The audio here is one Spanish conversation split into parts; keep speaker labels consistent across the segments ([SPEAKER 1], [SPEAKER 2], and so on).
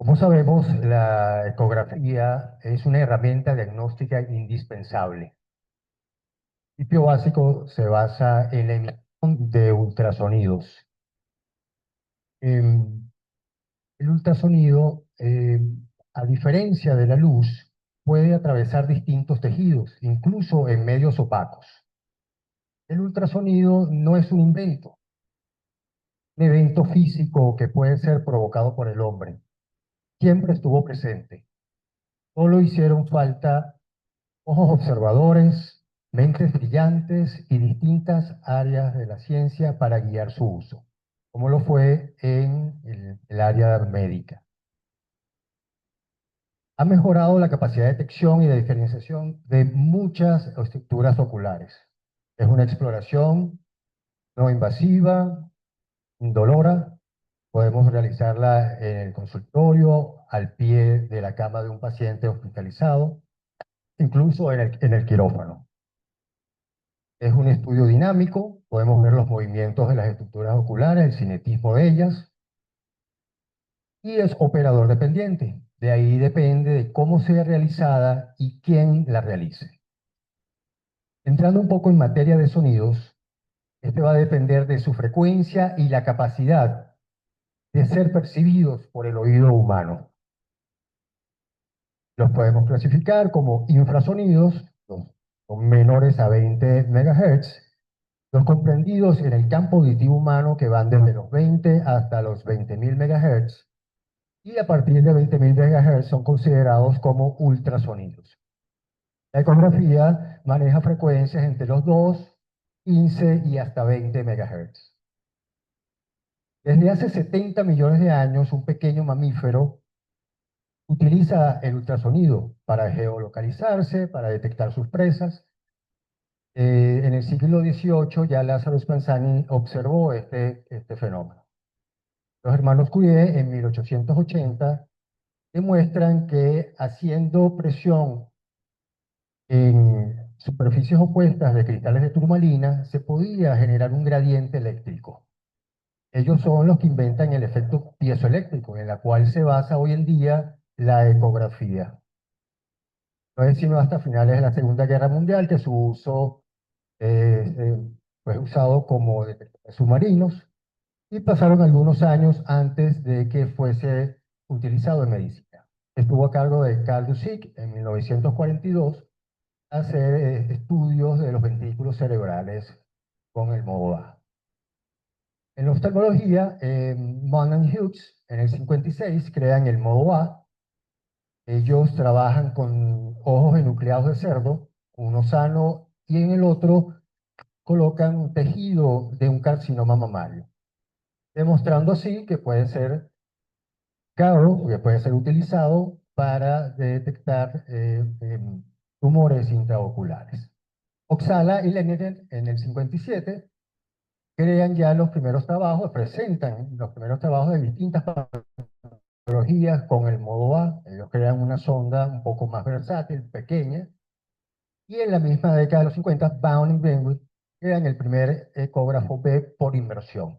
[SPEAKER 1] Como sabemos, la ecografía es una herramienta diagnóstica indispensable. El principio básico se basa en la emisión de ultrasonidos. El ultrasonido, a diferencia de la luz, puede atravesar distintos tejidos, incluso en medios opacos. El ultrasonido no es un evento físico que puede ser provocado por el hombre. Siempre estuvo presente. Solo hicieron falta ojos observadores, mentes brillantes y distintas áreas de la ciencia para guiar su uso, como lo fue en el área médica. Ha mejorado la capacidad de detección y de diferenciación de muchas estructuras oculares. Es una exploración no invasiva, indolora. Podemos realizarla en el consultorio, al pie de la cama de un paciente hospitalizado, incluso en el quirófano. Es un estudio dinámico, podemos ver los movimientos de las estructuras oculares, el cinetismo de ellas, y es operador dependiente. De ahí depende de cómo sea realizada y quién la realice. Entrando un poco en materia de sonidos, este va a depender de su frecuencia y la capacidad de ser percibidos por el oído humano. Los podemos clasificar como infrasonidos, son menores a 20 MHz, los comprendidos en el campo auditivo humano que van desde los 20 hasta los 20.000 MHz, y a partir de 20.000 MHz son considerados como ultrasonidos. La ecografía maneja frecuencias entre los 2, 15 y hasta 20 MHz. Desde hace 70 millones de años, un pequeño mamífero utiliza el ultrasonido para geolocalizarse, para detectar sus presas. En el siglo XVIII ya Lázaro Spallanzani observó este fenómeno. Los hermanos Cuvier en 1880 demuestran que haciendo presión en superficies opuestas de cristales de turmalina se podía generar un gradiente eléctrico. Ellos son los que inventan el efecto piezoeléctrico, en la cual se basa hoy en día la ecografía. No es sino hasta finales de la Segunda Guerra Mundial que su uso fue usado como detectores submarinos, y pasaron algunos años antes de que fuese utilizado en medicina. Estuvo a cargo de Carl Dusik en 1942 hacer estudios de los ventrículos cerebrales con el modo A. En la oftalmología, Mann y Hughes en el 56 crean el modo A. Ellos trabajan con ojos enucleados de cerdo, uno sano, y en el otro colocan un tejido de un carcinoma mamario, demostrando así que puede ser caro, que puede ser utilizado para detectar tumores intraoculares. Oxala y Lenneren en el 57 crean ya los primeros trabajos, presentan los primeros trabajos de distintas patologías con el modo A. Ellos crean una sonda un poco más versátil, pequeña, y en la misma década de los 50, Bound y Greenwood crean el primer ecógrafo B por inmersión.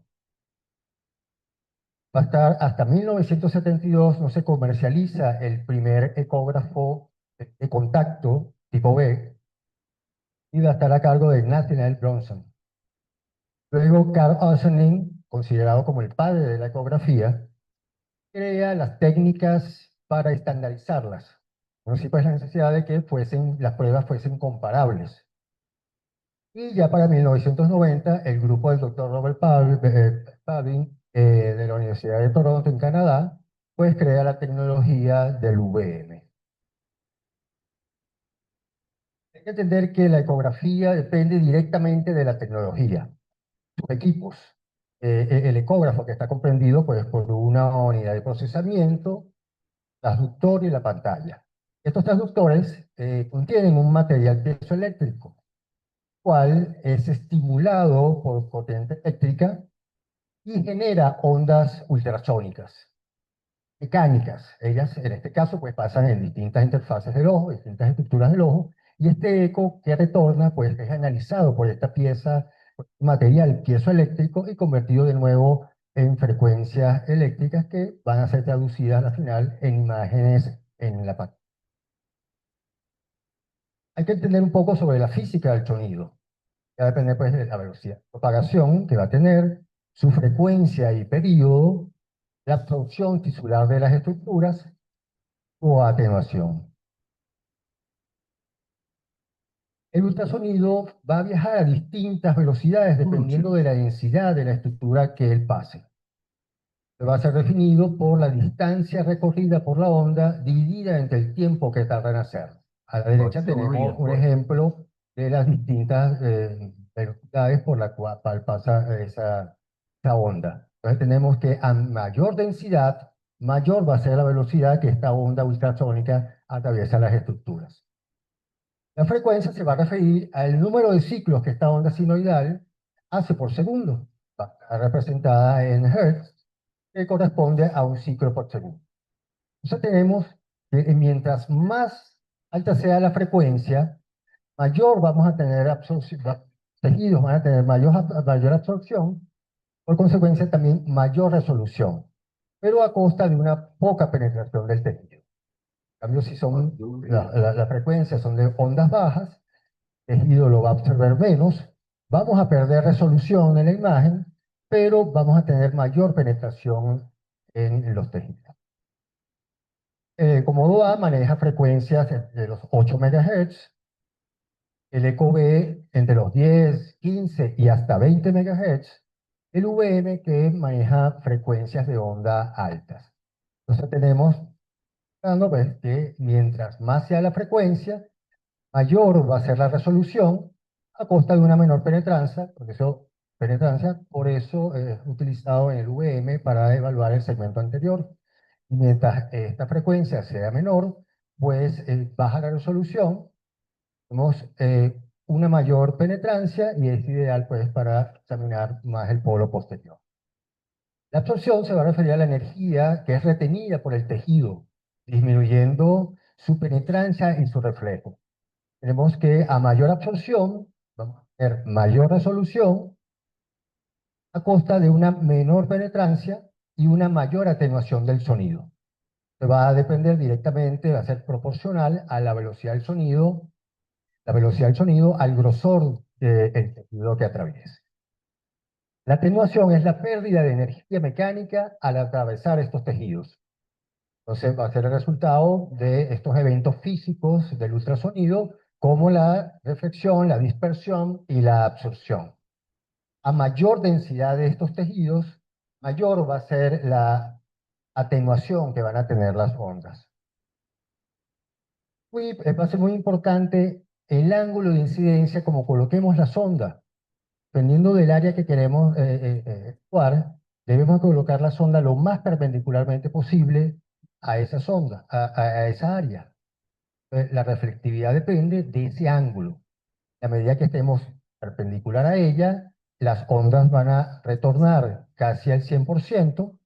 [SPEAKER 1] Va a estar hasta 1972, no se comercializa el primer ecógrafo de contacto tipo B, y va a estar a cargo de Nathaniel Bronson. Luego, Carl Oesterlin, considerado como el padre de la ecografía, crea las técnicas para estandarizarlas. Bueno, sí, pues la necesidad de que las pruebas fuesen comparables. Y ya para 1990, el grupo del doctor Robert Pavin de la Universidad de Toronto en Canadá, pues crea la tecnología del VM. Hay que entender que la ecografía depende directamente de la tecnología, sus equipos. El ecógrafo, que está comprendido pues, por una unidad de procesamiento, transductor y la pantalla. Estos transductores contienen un material piezoeléctrico, cual es estimulado por corriente eléctrica y genera ondas ultrasónicas, mecánicas. Ellas, en este caso, pues pasan en distintas interfaces del ojo, distintas estructuras del ojo, y este eco que retorna, pues es analizado por esta pieza, material piezoeléctrico, y convertido de nuevo en frecuencias eléctricas que van a ser traducidas al final en imágenes en la pantalla. Hay que entender un poco sobre la física del sonido. Va a depender pues, de la velocidad de propagación que va a tener, su frecuencia y periodo, la absorción tisular de las estructuras o atenuación. El ultrasonido va a viajar a distintas velocidades dependiendo de la densidad de la estructura que él pase. Va a ser definido por la distancia recorrida por la onda dividida entre el tiempo que tarda en hacer. A la derecha tenemos un ejemplo de las distintas velocidades por la cual pasa esa onda. Entonces tenemos que a mayor densidad, mayor va a ser la velocidad que esta onda ultrasónica atraviesa las estructuras. La frecuencia se va a referir al número de ciclos que esta onda sinoidal hace por segundo, representada en Hertz, que corresponde a un ciclo por segundo. Entonces tenemos que mientras más alta sea la frecuencia, mayor vamos a tener absorción, tejidos van a tener mayor absorción, por consecuencia también mayor resolución, pero a costa de una poca penetración del tejido. En cambio, si son las frecuencias son de ondas bajas, el tejido lo va a absorber menos, vamos a perder resolución en la imagen, pero vamos a tener mayor penetración en los tejidos. Comodo A maneja frecuencias de los 8 MHz, el EcoB entre los 10, 15 y hasta 20 MHz, el VM que maneja frecuencias de onda altas. Entonces tenemos pues, que mientras más sea la frecuencia, mayor va a ser la resolución a costa de una menor penetrancia, por eso es utilizado en el VM para evaluar el segmento anterior. Y mientras esta frecuencia sea menor, pues baja la resolución, tenemos una mayor penetrancia y es ideal pues para examinar más el polo posterior. La absorción se va a referir a la energía que es retenida por el tejido, disminuyendo su penetrancia y su reflejo. Tenemos que a mayor absorción, vamos a tener mayor resolución a costa de una menor penetrancia y una mayor atenuación del sonido. Va a depender directamente, va a ser proporcional a la velocidad del sonido al grosor del tejido que atraviesa. La atenuación es la pérdida de energía mecánica al atravesar estos tejidos. Entonces va a ser el resultado de estos eventos físicos del ultrasonido, como la reflexión, la dispersión y la absorción. A mayor densidad de estos tejidos, mayor va a ser la atenuación que van a tener las ondas. Va a ser muy importante el ángulo de incidencia como coloquemos la sonda. Dependiendo del área que queremos actuar, debemos colocar la sonda lo más perpendicularmente posible a esa sonda, a esa área. La reflectividad depende de ese ángulo. A medida que estemos perpendicular a ella, las ondas van a retornar casi al 100%,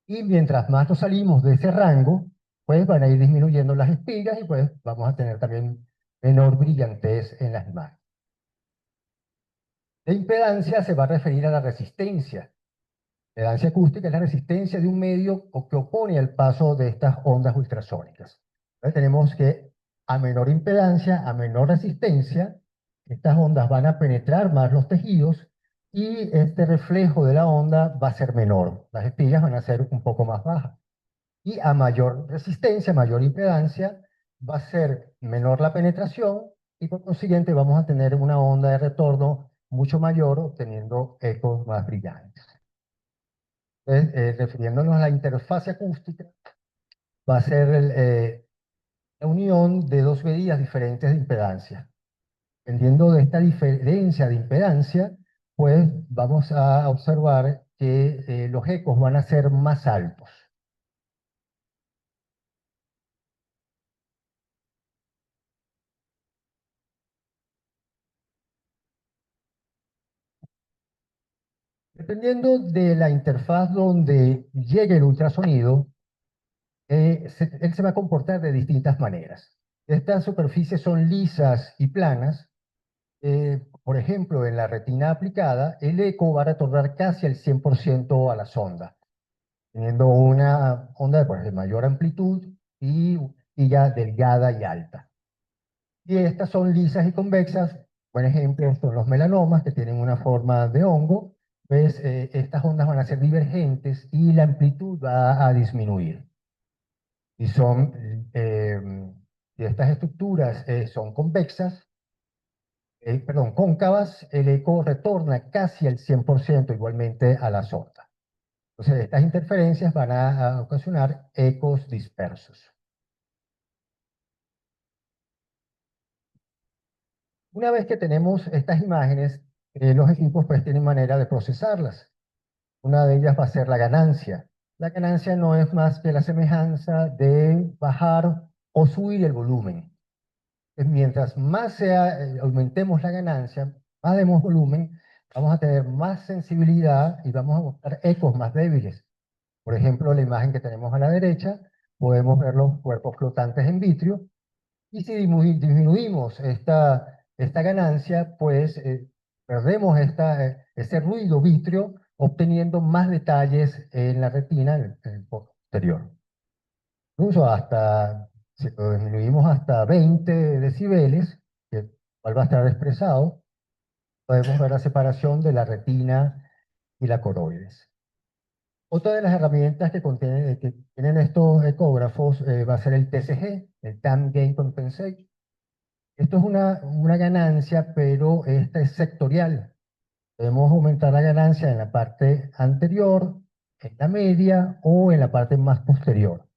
[SPEAKER 1] y mientras más nos salimos de ese rango, pues van a ir disminuyendo las espigas y pues vamos a tener también menor brillantez en las imágenes. La impedancia se va a referir a la resistencia. La impedancia acústica es la resistencia de un medio que opone al paso de estas ondas ultrasónicas. Entonces tenemos que a menor impedancia, a menor resistencia, estas ondas van a penetrar más los tejidos y este reflejo de la onda va a ser menor. Las espigas van a ser un poco más bajas. Y a mayor resistencia, mayor impedancia, va a ser menor la penetración y por consiguiente vamos a tener una onda de retorno mucho mayor, obteniendo ecos más brillantes. Entonces, refiriéndonos a la interfaz acústica, va a ser la unión de dos medidas diferentes de impedancia. Dependiendo de esta diferencia de impedancia, pues vamos a observar que los ecos van a ser más altos. Dependiendo de la interfaz donde llegue el ultrasonido, él se va a comportar de distintas maneras. Estas superficies son lisas y planas, Por ejemplo, en la retina aplicada, el eco va a retornar casi al 100% a la sonda, teniendo una onda pues, de mayor amplitud y ya delgada y alta. Y estas son lisas y convexas. Buen ejemplo son los melanomas que tienen una forma de hongo. Pues estas ondas van a ser divergentes y la amplitud va a disminuir. Y son, si estas estructuras son convexas, perdón, cóncavas, el eco retorna casi al 100% igualmente a la sonda. Entonces, estas interferencias van a ocasionar ecos dispersos. Una vez que tenemos estas imágenes, los equipos pues tienen manera de procesarlas. Una de ellas va a ser la ganancia. La ganancia no es más que la semejanza de bajar o subir el volumen. Mientras más aumentemos la ganancia, más demos volumen, vamos a tener más sensibilidad y vamos a buscar ecos más débiles. Por ejemplo, la imagen que tenemos a la derecha, podemos ver los cuerpos flotantes en vitrio, y si disminuimos esta ganancia, pues perdemos ese ruido vítreo, obteniendo más detalles en la retina en el posterior. Incluso si lo disminuimos hasta 20 decibeles, que cual va a estar expresado, podemos ver la separación de la retina y la coroides. Otra de las herramientas que tienen estos ecógrafos va a ser el TCG, el Time Gain Compensation. Esto es una ganancia, pero esta es sectorial. Podemos aumentar la ganancia en la parte anterior, en la media o en la parte más posterior.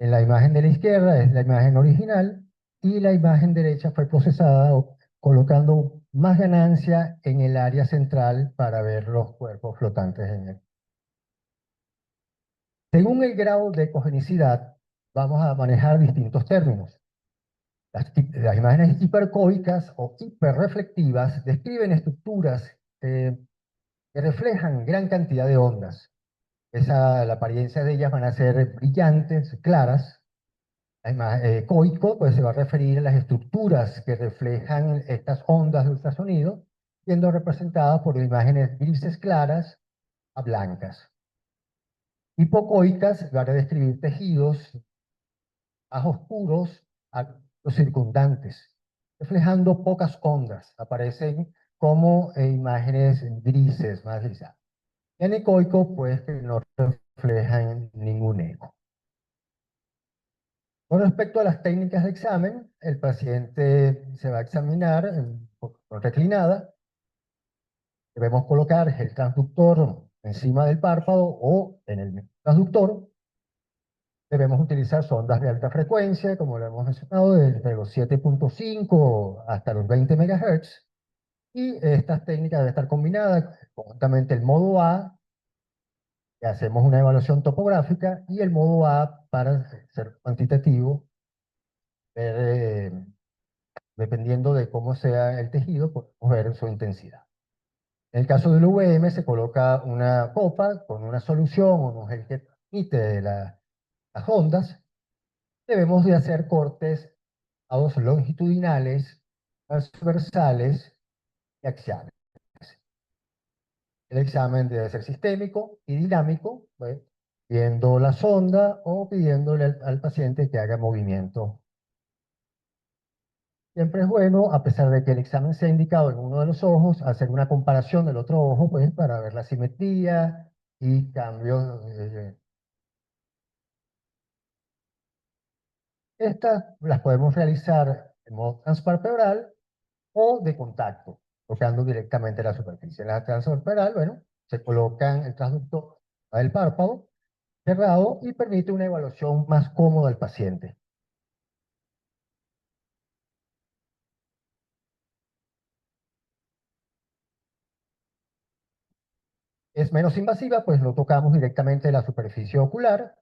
[SPEAKER 1] En la imagen de la izquierda es la imagen original y la imagen derecha fue procesada colocando más ganancia en el área central para ver los cuerpos flotantes en él. Según el grado de ecogenicidad, vamos a manejar distintos términos. Las imágenes hipercóicas o hiperreflectivas describen estructuras que reflejan gran cantidad de ondas. La apariencia de ellas van a ser brillantes, claras. Además, coico pues, se va a referir a las estructuras que reflejan estas ondas de ultrasonido, siendo representadas por imágenes grises claras a blancas. Hipocoicas van a describir tejidos más oscuros a los circundantes, reflejando pocas ondas. Aparecen como imágenes grises, más grisadas. Y anecoico, pues, que no reflejan ningún eco. Con respecto a las técnicas de examen, el paciente se va a examinar con reclinada. Debemos colocar el transductor encima del párpado o en el transductor. Debemos utilizar sondas de alta frecuencia, como lo hemos mencionado, desde los 7.5 hasta los 20 MHz. Y estas técnicas deben estar combinadas conjuntamente el modo A, que hacemos una evaluación topográfica, y el modo A para ser cuantitativo, ver, dependiendo de cómo sea el tejido, podemos ver su intensidad. En el caso del VM se coloca una copa con una solución, un gel que transmite las ondas. Debemos de hacer cortes longitudinales, transversales y axiales. El examen debe ser sistémico y dinámico, pues, viendo la sonda o pidiéndole al paciente que haga movimiento. Siempre es bueno, a pesar de que el examen sea indicado en uno de los ojos, hacer una comparación del otro ojo, pues, para ver la simetría y cambios. Estas las podemos realizar en modo transpalpebral o de contacto, tocando directamente la superficie. En la transalveolar, bueno, se colocan el transductor del párpado cerrado y permite una evaluación más cómoda al paciente. Es menos invasiva, pues lo tocamos directamente en la superficie ocular,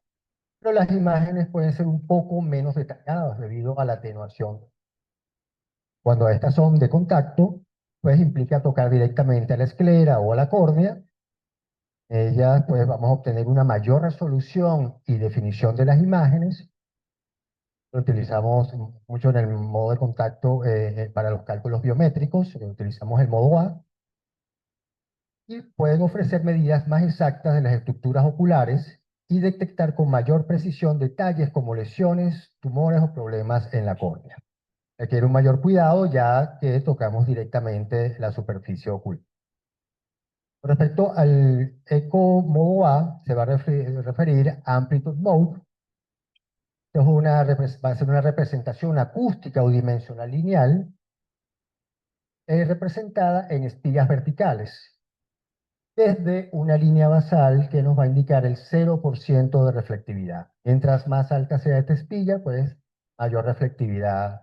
[SPEAKER 1] pero las imágenes pueden ser un poco menos detalladas debido a la atenuación. Cuando estas son de contacto, pues implica tocar directamente a la esclera o a la córnea. Ellas, pues vamos a obtener una mayor resolución y definición de las imágenes, Lo utilizamos mucho en el modo de contacto para los cálculos biométricos. Utilizamos el modo A y pueden ofrecer medidas más exactas de las estructuras oculares y detectar con mayor precisión detalles como lesiones, tumores o problemas en la córnea. Requiere un mayor cuidado ya que tocamos directamente la superficie ocular. Con respecto al Eco Modo A, se va a referir a Amplitude Mode. Esto es va a ser una representación acústica o dimensional lineal representada en espigas verticales, desde una línea basal que nos va a indicar el 0% de reflectividad. Mientras más alta sea esta espilla, pues mayor reflectividad.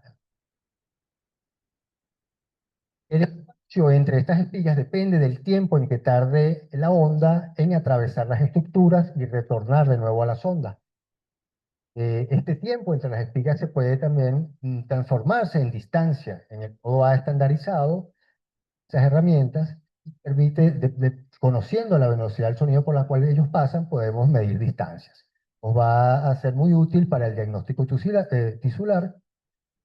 [SPEAKER 1] El espacio entre estas espillas depende del tiempo en que tarde la onda en atravesar las estructuras y retornar de nuevo a las ondas. Este tiempo entre las espigas se puede también transformarse en distancia. En el modo A estandarizado, esas herramientas permite, conociendo la velocidad del sonido por la cual ellos pasan, podemos medir distancias. Nos va a ser muy útil para el diagnóstico tisular.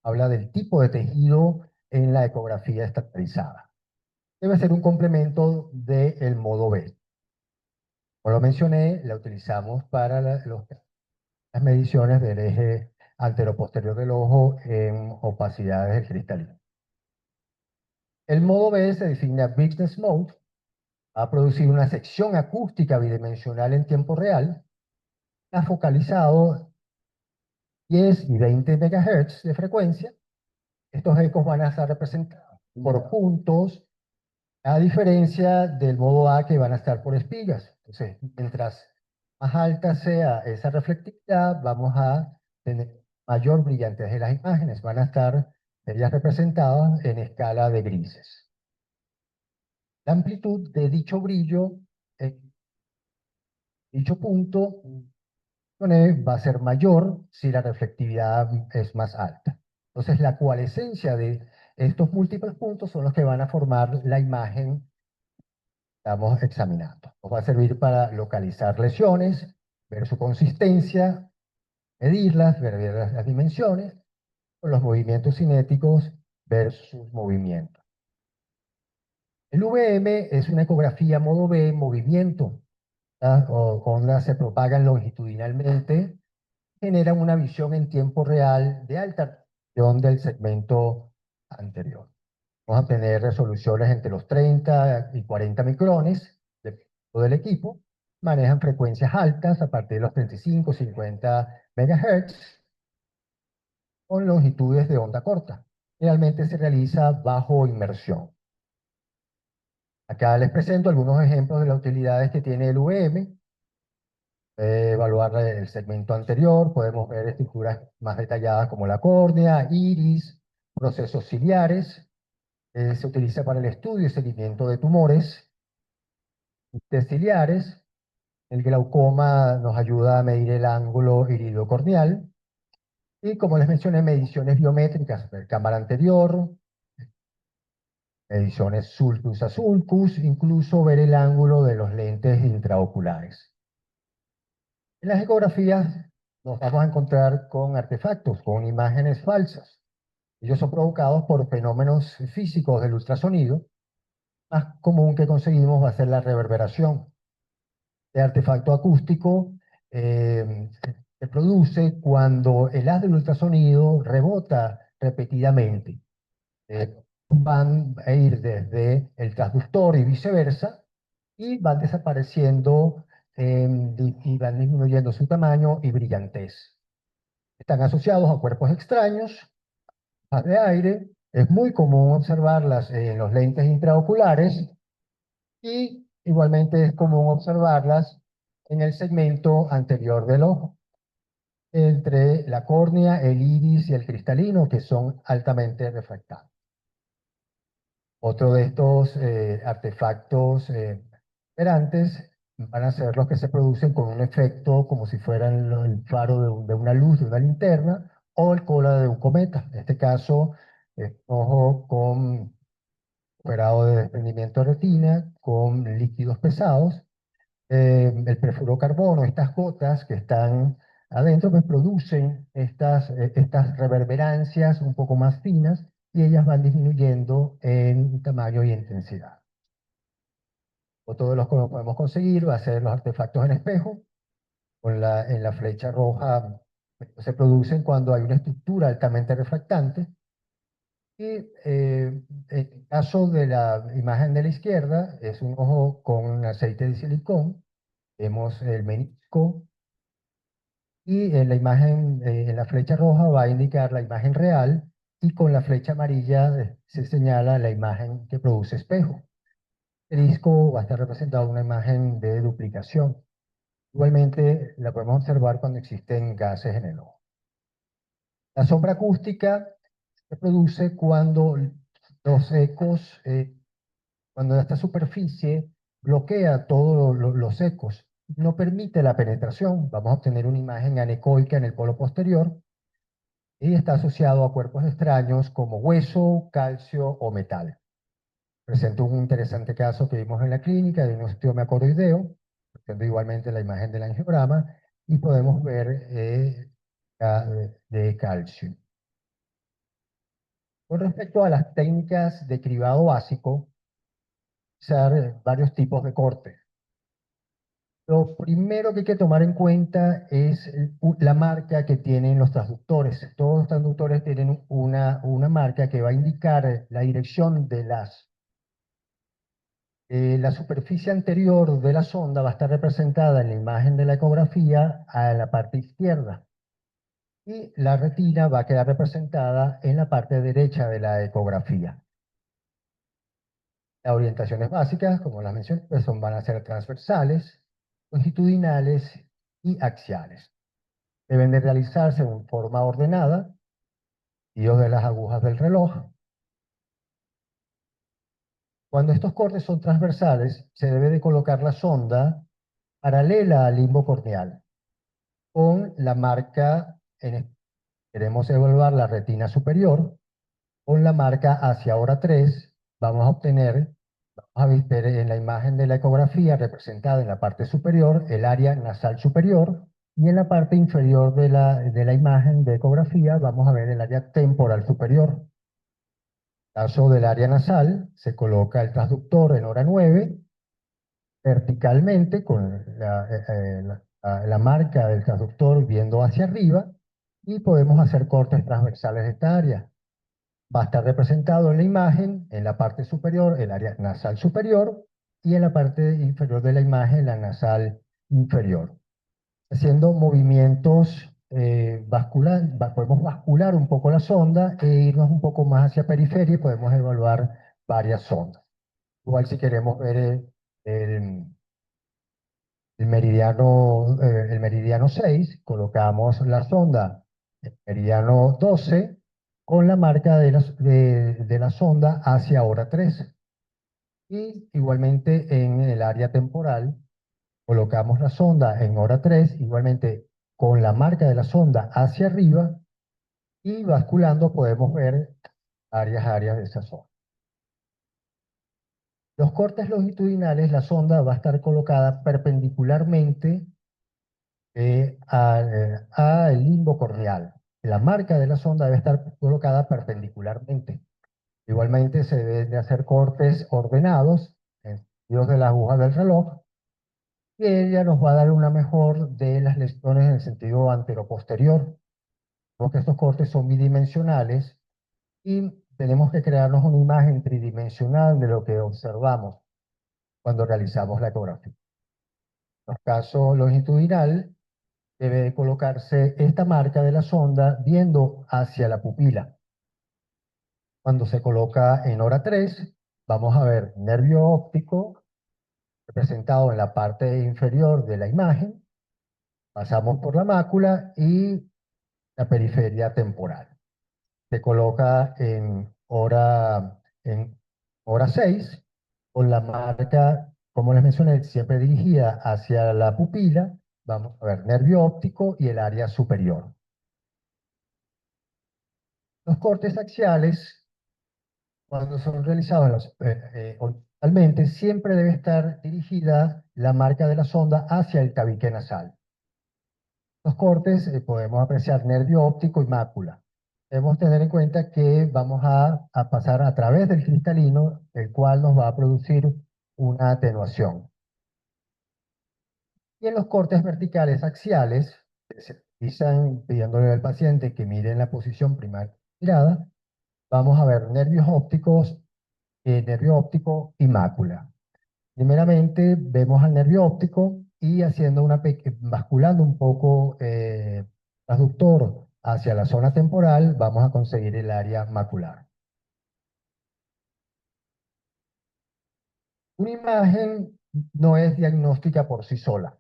[SPEAKER 1] Habla del tipo de tejido en la ecografía estandarizada. Debe ser un complemento del modo B. Como lo mencioné, la utilizamos para las mediciones del eje anteroposterior del ojo en opacidades del cristalino. El modo B se designa Business Mode. Va a producir una sección acústica bidimensional en tiempo real. Ha focalizado 10 y 20 MHz de frecuencia. Estos ecos van a estar representados por puntos, a diferencia del modo A que van a estar por espigas. Entonces, mientras más alta sea esa reflectividad, vamos a tener mayor brillantez de las imágenes. Van a estar ellas representadas en escala de grises. La amplitud de dicho brillo, dicho punto, va a ser mayor si la reflectividad es más alta. Entonces, la coalescencia de estos múltiples puntos son los que van a formar la imagen que estamos examinando. Nos va a servir para localizar lesiones, ver su consistencia, medirlas, ver las dimensiones, con los movimientos cinéticos, ver sus movimientos. El VM es una ecografía modo B, movimiento. Las ondas se propagan longitudinalmente, generan una visión en tiempo real de alta resolución del segmento anterior. Vamos a tener resoluciones entre los 30 y 40 micrones, dependiendo del equipo. Manejan frecuencias altas a partir de los 35, 50 MHz, con longitudes de onda corta. Generalmente se realiza bajo inmersión. Acá les presento algunos ejemplos de las utilidades que tiene el VM. Evaluar el segmento anterior, podemos ver estructuras más detalladas como la córnea, iris, procesos ciliares. Se utiliza para el estudio y seguimiento de tumores ciliares. El glaucoma nos ayuda a medir el ángulo iridocorneal. Y como les mencioné, mediciones biométricas, ver cámara anterior, mediciones sulcus a sulcus, incluso ver el ángulo de los lentes intraoculares. En las ecografías nos vamos a encontrar con artefactos, con imágenes falsas. Ellos son provocados por fenómenos físicos del ultrasonido. Más común que conseguimos va a ser la reverberación. El artefacto acústico se produce cuando el haz del ultrasonido rebota repetidamente. Van a ir desde el transductor y viceversa, y van desapareciendo y van disminuyendo su tamaño y brillantez. Están asociados a cuerpos extraños, haz de aire. Es muy común observarlas en los lentes intraoculares y igualmente es común observarlas en el segmento anterior del ojo, entre la córnea, el iris y el cristalino, que son altamente refractados. Otro de estos artefactos operantes van a ser los que se producen con un efecto como si fueran el faro de una luz, de una linterna, o el cola de un cometa. En este caso, ojo con operado de desprendimiento de retina, con líquidos pesados, el perfluorocarbono, estas gotas que están adentro pues producen estas reverberancias un poco más finas y ellas van disminuyendo en tamaño y intensidad. Otro de los que podemos conseguir va a ser los artefactos en espejo. En la flecha roja se producen cuando hay una estructura altamente refractante. Y en el caso de la imagen de la izquierda, es un ojo con aceite de silicón. Vemos el menisco. Y en la imagen, en la flecha roja va a indicar la imagen real y con la flecha amarilla se señala la imagen que produce espejo. El disco va a estar representado una imagen de duplicación. Igualmente la podemos observar cuando existen gases en el ojo. La sombra acústica se produce cuando los ecos, cuando esta superficie bloquea todos los ecos, no permite la penetración. Vamos a obtener una imagen anecoica en el polo posterior y está asociado a cuerpos extraños como hueso, calcio o metal. Presento un interesante caso que vimos en la clínica de un osteoma coroideo, presento igualmente la imagen del angiograma y podemos ver de calcio. Con respecto a las técnicas de cribado básico, usar varios tipos de corte. Lo primero que hay que tomar en cuenta es la marca que tienen los transductores. Todos los transductores tienen una marca que va a indicar la dirección de la superficie anterior de la sonda va a estar representada en la imagen de la ecografía a la parte izquierda y la retina va a quedar representada en la parte derecha de la ecografía. Las orientaciones básicas, como las mencioné, pues van a ser transversales, longitudinales y axiales. Deben de realizarse en forma ordenada, guíos de las agujas del reloj. Cuando estos cortes son transversales, se debe de colocar la sonda paralela al limbo corneal, con la marca, queremos evaluar la retina superior, con la marca hacia hora 3, vamos a obtener, vamos a ver en la imagen de la ecografía representada en la parte superior, el área nasal superior, y en la parte inferior de la imagen de ecografía vamos a ver el área temporal superior. En el caso del área nasal, se coloca el transductor en hora 9, verticalmente, con la marca del transductor viendo hacia arriba, y podemos hacer cortes transversales de esta área. Va a estar representado en la imagen, en la parte superior, el área nasal superior, y en la parte inferior de la imagen, la nasal inferior. Haciendo movimientos podemos bascular un poco la sonda e irnos un poco más hacia periferia y podemos evaluar varias sondas. Igual si queremos ver el, el meridiano 6, colocamos la sonda el meridiano 12 con la marca de la sonda hacia hora 3. Y igualmente en el área temporal colocamos la sonda en hora 3, igualmente con la marca de la sonda hacia arriba y basculando podemos ver varias áreas de esa zona. Los cortes longitudinales, la sonda va a estar colocada perpendicularmente al limbo corneal. La marca de la sonda debe estar colocada perpendicularmente. Igualmente se deben de hacer cortes ordenados en sentidos de la aguja del reloj y ella nos va a dar una mejor de las lesiones en el sentido anteroposterior, porque estos cortes son bidimensionales y tenemos que crearnos una imagen tridimensional de lo que observamos cuando realizamos la ecografía. En el caso longitudinal, debe de colocarse esta marca de la sonda viendo hacia la pupila. Cuando se coloca en hora 3, vamos a ver nervio óptico representado en la parte inferior de la imagen, pasamos por la mácula y la periferia temporal. Se coloca en hora 6 con la marca, como les mencioné, siempre dirigida hacia la pupila. Vamos a ver nervio óptico y el área superior. Los cortes axiales, cuando son realizados horizontalmente, siempre debe estar dirigida la marca de la sonda hacia el tabique nasal. Los cortes podemos apreciar nervio óptico y mácula. Debemos tener en cuenta que vamos a pasar a través del cristalino, el cual nos va a producir una atenuación. Y en los cortes verticales axiales, se utilizan pidiéndole al paciente que mire en la posición primaria mirada, vamos a ver nervio óptico y mácula. Primeramente, vemos al nervio óptico y haciendo basculando un poco transductor hacia la zona temporal, vamos a conseguir el área macular. Una imagen no es diagnóstica por sí sola.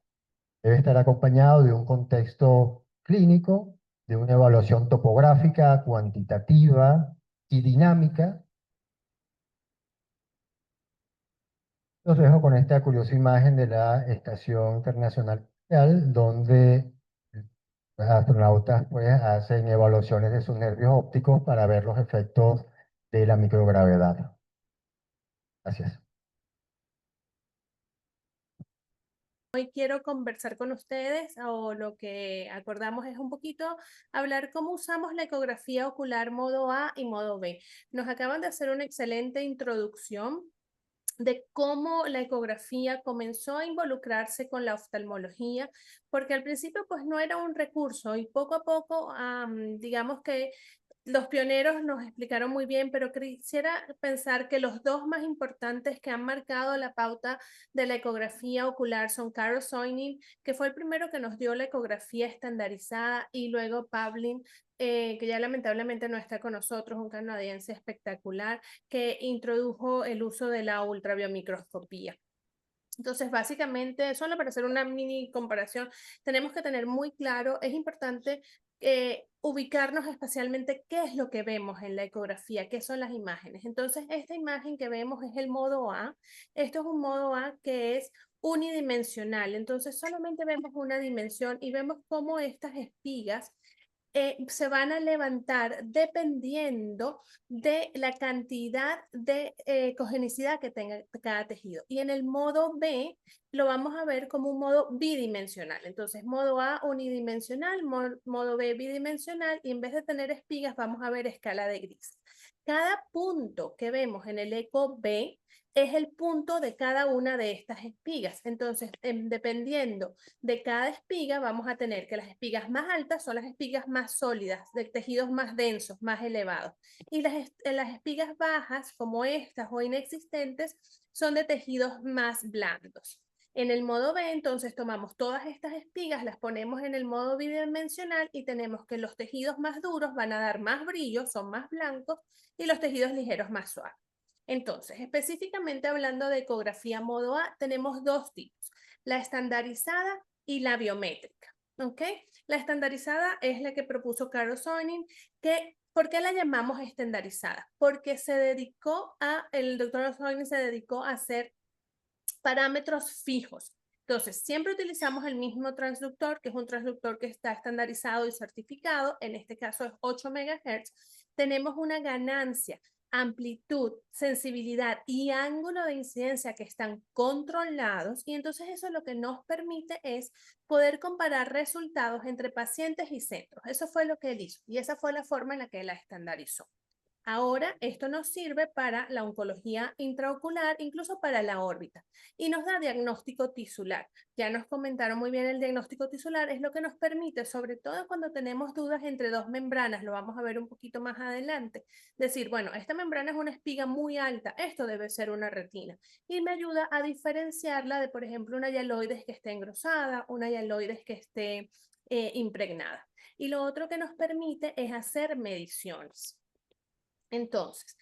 [SPEAKER 1] Debe estar acompañado de un contexto clínico, de una evaluación topográfica, cuantitativa y dinámica. Los dejo con esta curiosa imagen de la Estación Internacional Espacial, donde los astronautas pues, hacen evaluaciones de sus nervios ópticos para ver los efectos de la microgravedad. Gracias.
[SPEAKER 2] Hoy quiero conversar con ustedes, o lo que acordamos es un poquito hablar cómo usamos la ecografía ocular modo A y modo B. Nos acaban de hacer una excelente introducción de cómo la ecografía comenzó a involucrarse con la oftalmología, porque al principio pues no era un recurso y poco a poco, digamos que los pioneros nos explicaron muy bien, pero quisiera pensar que los dos más importantes que han marcado la pauta de la ecografía ocular son Carl Soinin, que fue el primero que nos dio la ecografía estandarizada, y luego Pavlin, que ya lamentablemente no está con nosotros, un canadiense espectacular, que introdujo el uso de la ultrabiomicroscopía. Entonces, básicamente, solo para hacer una mini comparación, tenemos que tener muy claro, es importante ubicarnos espacialmente qué es lo que vemos en la ecografía, qué son las imágenes. Entonces, esta imagen que vemos es el modo A. Esto es un modo A que es unidimensional. Entonces, solamente vemos una dimensión y vemos cómo estas espigas se van a levantar dependiendo de la cantidad de cogenicidad que tenga cada tejido. Y en el modo B lo vamos a ver como un modo bidimensional. Entonces, modo A unidimensional, modo B bidimensional, y en vez de tener espigas vamos a ver escala de gris. Cada punto que vemos en el eco B es el punto de cada una de estas espigas. Entonces, dependiendo de cada espiga, vamos a tener que las espigas más altas son las espigas más sólidas, de tejidos más densos, más elevados. Y las espigas bajas, como estas o inexistentes, son de tejidos más blandos. En el modo B, entonces, tomamos todas estas espigas, las ponemos en el modo bidimensional y tenemos que los tejidos más duros van a dar más brillo, son más blancos, y los tejidos ligeros más suaves. Entonces, específicamente hablando de ecografía modo A, tenemos dos tipos: la estandarizada y la biométrica. ¿Ok? La estandarizada es la que propuso Carl Soinin, que ¿por qué la llamamos estandarizada? Porque el doctor Soinin se dedicó a hacer parámetros fijos. Entonces, siempre utilizamos el mismo transductor, que es un transductor que está estandarizado y certificado, en este caso es 8 MHz. Tenemos una ganancia, amplitud, sensibilidad y ángulo de incidencia que están controlados, y entonces eso lo que nos permite es poder comparar resultados entre pacientes y centros. Eso fue lo que él hizo y esa fue la forma en la que él la estandarizó. Ahora, esto nos sirve para la oncología intraocular, incluso para la órbita, y nos da diagnóstico tisular. Ya nos comentaron muy bien, el diagnóstico tisular es lo que nos permite, sobre todo cuando tenemos dudas entre dos membranas, lo vamos a ver un poquito más adelante, decir, bueno, esta membrana es una espiga muy alta, esto debe ser una retina, y me ayuda a diferenciarla de, por ejemplo, una hialoides que esté engrosada, una hialoides que esté impregnada. Y lo otro que nos permite es hacer mediciones. Entonces,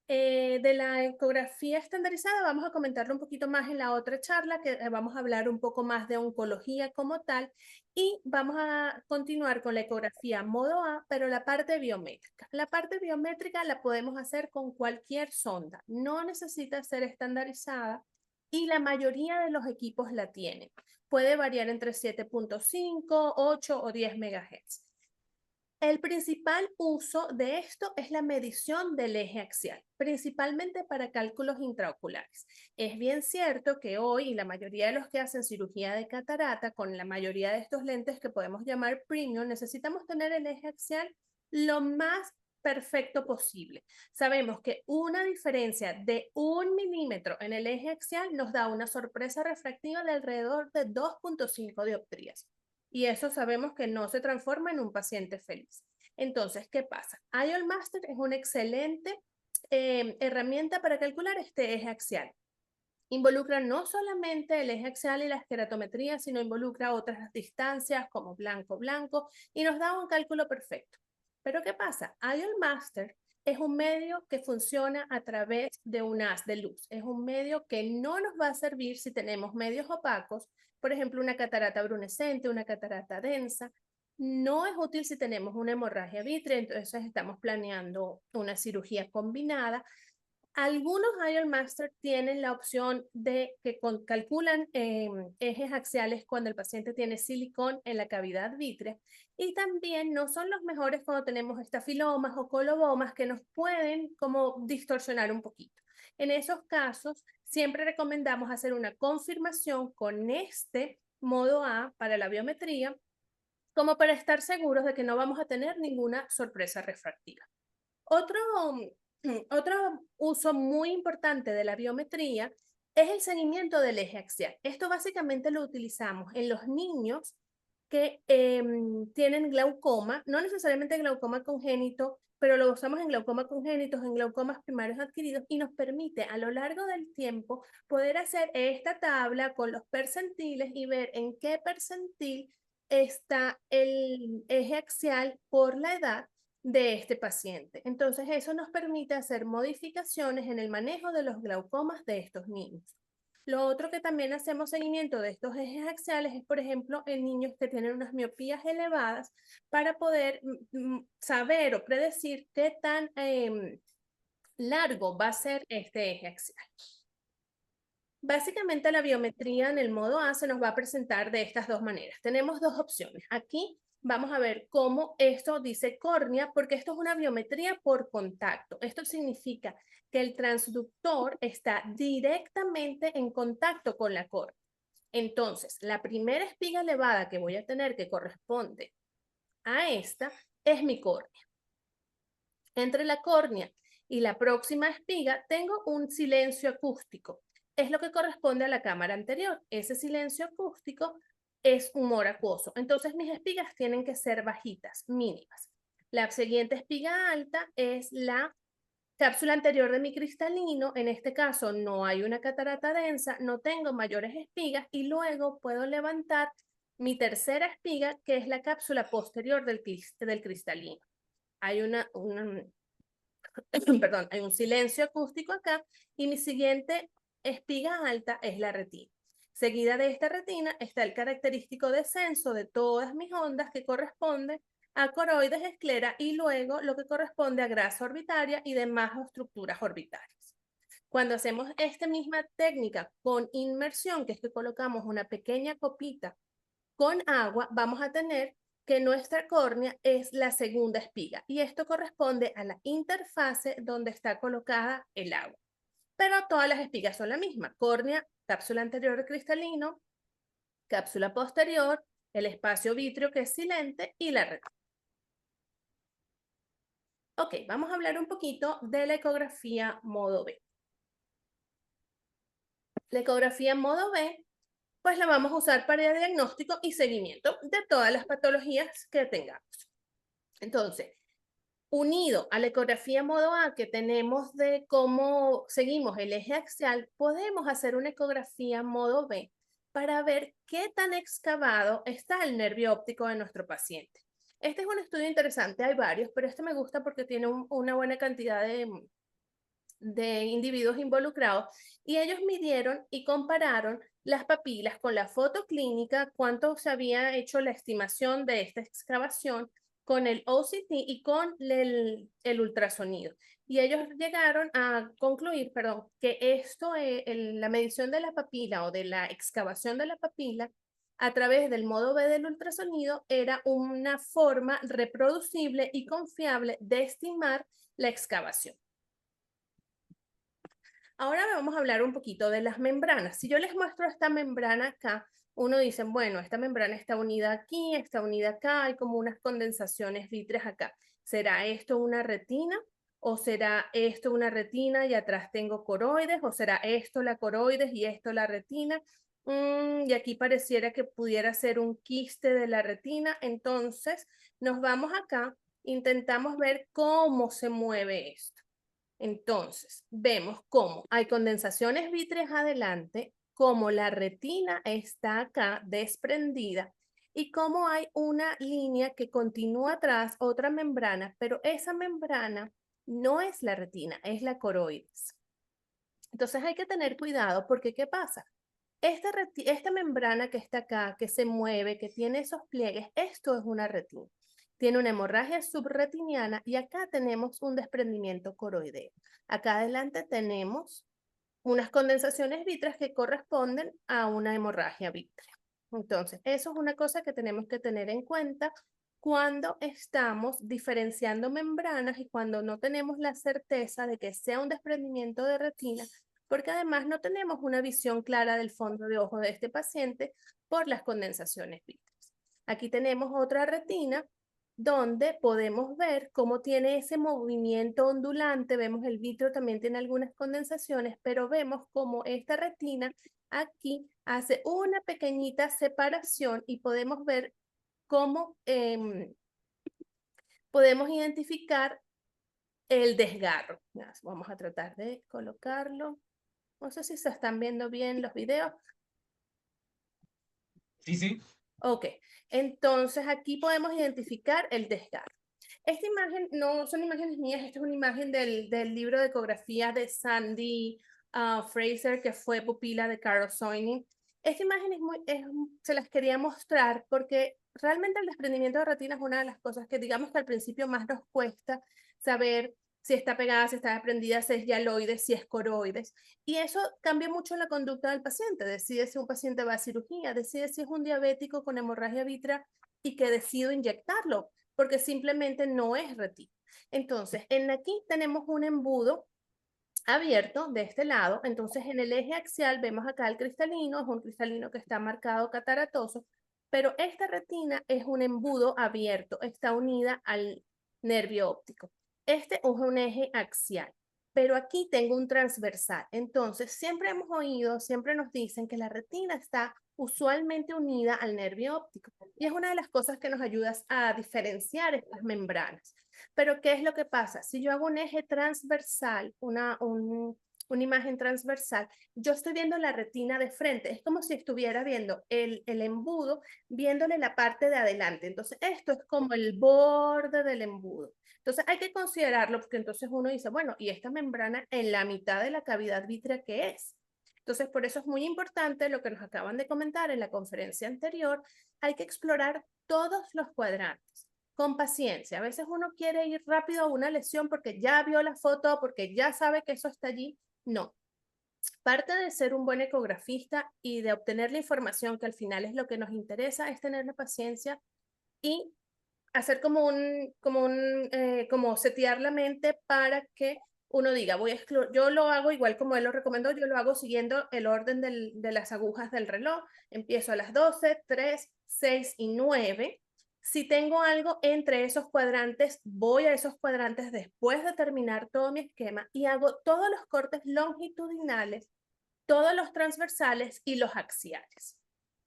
[SPEAKER 2] de la ecografía estandarizada vamos a comentarlo un poquito más en la otra charla, que vamos a hablar un poco más de oncología como tal, y vamos a continuar con la ecografía modo A, pero la parte biométrica. La parte biométrica la podemos hacer con cualquier sonda, no necesita ser estandarizada y la mayoría de los equipos la tienen. Puede variar entre 7.5, 8 o 10 MHz. El principal uso de esto es la medición del eje axial, principalmente para cálculos intraoculares. Es bien cierto que hoy y la mayoría de los que hacen cirugía de catarata con la mayoría de estos lentes que podemos llamar premium, necesitamos tener el eje axial lo más perfecto posible. Sabemos que una diferencia de 1 milímetro en el eje axial nos da una sorpresa refractiva de alrededor de 2,5 dioptrías. Y eso sabemos que no se transforma en un paciente feliz. Entonces, ¿qué pasa? IOL Master es una excelente herramienta para calcular este eje axial. Involucra no solamente el eje axial y la esqueratometría, sino involucra otras distancias como blanco-blanco y nos da un cálculo perfecto. Pero ¿qué pasa? IOL Master es un medio que funciona a través de un haz de luz. Es un medio que no nos va a servir si tenemos medios opacos, por ejemplo, una catarata brunescente, una catarata densa. No es útil si tenemos una hemorragia vítrea, entonces estamos planeando una cirugía combinada. Algunos IOL Master tienen la opción de que calculan ejes axiales cuando el paciente tiene silicón en la cavidad vítrea y también no son los mejores cuando tenemos estafilomas o colobomas que nos pueden como distorsionar un poquito. En esos casos, siempre recomendamos hacer una confirmación con este modo A para la biometría, como para estar seguros de que no vamos a tener ninguna sorpresa refractiva. Otro uso muy importante de la biometría es el seguimiento del eje axial. Esto básicamente lo utilizamos en los niños que tienen glaucoma, no necesariamente glaucoma congénito, pero lo usamos en glaucoma congénitos, en glaucomas primarios adquiridos y nos permite a lo largo del tiempo poder hacer esta tabla con los percentiles y ver en qué percentil está el eje axial por la edad de este paciente. Entonces, eso nos permite hacer modificaciones en el manejo de los glaucomas de estos niños. Lo otro que también hacemos seguimiento de estos ejes axiales es, por ejemplo, en niños que tienen unas miopías elevadas para poder saber o predecir qué tan largo va a ser este eje axial. Básicamente la biometría en el modo A se nos va a presentar de estas dos maneras. Tenemos dos opciones. Aquí vamos a ver cómo esto dice córnea, porque esto es una biometría por contacto. Esto significa que el transductor está directamente en contacto con la córnea. Entonces, la primera espiga elevada que voy a tener que corresponde a esta es mi córnea. Entre la córnea y la próxima espiga tengo un silencio acústico. Es lo que corresponde a la cámara anterior. Ese silencio acústico es humor acuoso. Entonces mis espigas tienen que ser bajitas, mínimas. La siguiente espiga alta es la cápsula anterior de mi cristalino. En este caso no hay una catarata densa, no tengo mayores espigas y luego puedo levantar mi tercera espiga, que es la cápsula posterior del cristalino. Hay perdón, hay un silencio acústico acá y mi siguiente espiga alta es la retina. Seguida de esta retina está el característico descenso de todas mis ondas que corresponde a coroides, esclera y luego lo que corresponde a grasa orbitaria y demás estructuras orbitarias. Cuando hacemos esta misma técnica con inmersión, que es que colocamos una pequeña copita con agua, vamos a tener que nuestra córnea es la segunda espiga y esto corresponde a la interfase donde está colocada el agua. Pero todas las espigas son la misma: córnea, cápsula anterior cristalino, cápsula posterior, el espacio vítreo que es silente y la retina. Ok, vamos a hablar un poquito de la ecografía modo B. La ecografía modo B pues la vamos a usar para diagnóstico y seguimiento de todas las patologías que tengamos. Entonces, unido a la ecografía modo A que tenemos de cómo seguimos el eje axial, podemos hacer una ecografía modo B para ver qué tan excavado está el nervio óptico de nuestro paciente. Este es un estudio interesante, hay varios, pero este me gusta porque tiene una buena cantidad de individuos involucrados y ellos midieron y compararon las papilas con la foto clínica, cuánto se había hecho la estimación de esta excavación con el OCT y con el ultrasonido. Y ellos llegaron a concluir, que esto, la medición de la papila o de la excavación de la papila a través del modo B del ultrasonido era una forma reproducible y confiable de estimar la excavación. Ahora vamos a hablar un poquito de las membranas. Si yo les muestro esta membrana acá, uno dice, bueno, esta membrana está unida aquí, está unida acá, hay como unas condensaciones vítreas acá. ¿Será esto una retina? ¿O será esto una retina y atrás tengo coroides? ¿O será esto la coroides y esto la retina? Y aquí pareciera que pudiera ser un quiste de la retina. Entonces, nos vamos acá, intentamos ver cómo se mueve esto. Entonces, vemos cómo hay condensaciones vítreas adelante, cómo la retina está acá desprendida y cómo hay una línea que continúa atrás, otra membrana, pero esa membrana no es la retina, es la coroides. Entonces hay que tener cuidado porque ¿qué pasa? Esta membrana que está acá, que se mueve, que tiene esos pliegues, esto es una retina. Tiene una hemorragia subretiniana y acá tenemos un desprendimiento coroideo. Acá adelante tenemos unas condensaciones vítreas que corresponden a una hemorragia vítrea. Entonces, eso es una cosa que tenemos que tener en cuenta cuando estamos diferenciando membranas y cuando no tenemos la certeza de que sea un desprendimiento de retina, porque además no tenemos una visión clara del fondo de ojo de este paciente por las condensaciones vítreas. Aquí tenemos otra retina donde podemos ver cómo tiene ese movimiento ondulante, vemos el vítreo también tiene algunas condensaciones, pero vemos cómo esta retina aquí hace una pequeñita separación y podemos ver cómo podemos identificar el desgarro. Vamos a tratar de colocarlo. No sé si se están viendo bien los videos.
[SPEAKER 3] Sí, sí.
[SPEAKER 2] Ok, entonces aquí podemos identificar el desgarro. Esta imagen no son imágenes mías, esta es una imagen del libro de ecografía de Sandy Fraser, que fue pupila de Carol Soining. Esta imagen se las quería mostrar porque realmente el desprendimiento de retina es una de las cosas que digamos que al principio más nos cuesta saber si está pegada, si está desprendida, si es hialoides, si es coroides. Y eso cambia mucho la conducta del paciente. Decide si un paciente va a cirugía, decide si es un diabético con hemorragia vítrea y que decido inyectarlo, porque simplemente no es retina. Entonces, aquí tenemos un embudo abierto de este lado. Entonces, en el eje axial vemos acá el cristalino, es un cristalino que está marcado cataratoso, pero esta retina es un embudo abierto, está unida al nervio óptico. Este es un eje axial, pero aquí tengo un transversal. Entonces, siempre hemos oído, siempre nos dicen que la retina está usualmente unida al nervio óptico. Y es una de las cosas que nos ayuda a diferenciar estas membranas. Pero, ¿qué es lo que pasa? Si yo hago un eje transversal, una imagen transversal, yo estoy viendo la retina de frente. Es como si estuviera viendo el embudo, viéndole la parte de adelante. Entonces, esto es como el borde del embudo. Entonces, hay que considerarlo porque entonces uno dice, bueno, ¿y esta membrana en la mitad de la cavidad vítrea qué es? Entonces, por eso es muy importante lo que nos acaban de comentar en la conferencia anterior. Hay que explorar todos los cuadrantes con paciencia. A veces uno quiere ir rápido a una lesión porque ya vio la foto, porque ya sabe que eso está allí. No. Parte de ser un buen ecografista y de obtener la información, que al final es lo que nos interesa, es tener la paciencia y hacer como setear la mente para que uno diga, yo lo hago igual como él lo recomendó, yo lo hago siguiendo el orden de las agujas del reloj, empiezo a las 12, 3, 6 y 9. Si tengo algo entre esos cuadrantes, voy a esos cuadrantes después de terminar todo mi esquema y hago todos los cortes longitudinales, todos los transversales y los axiales.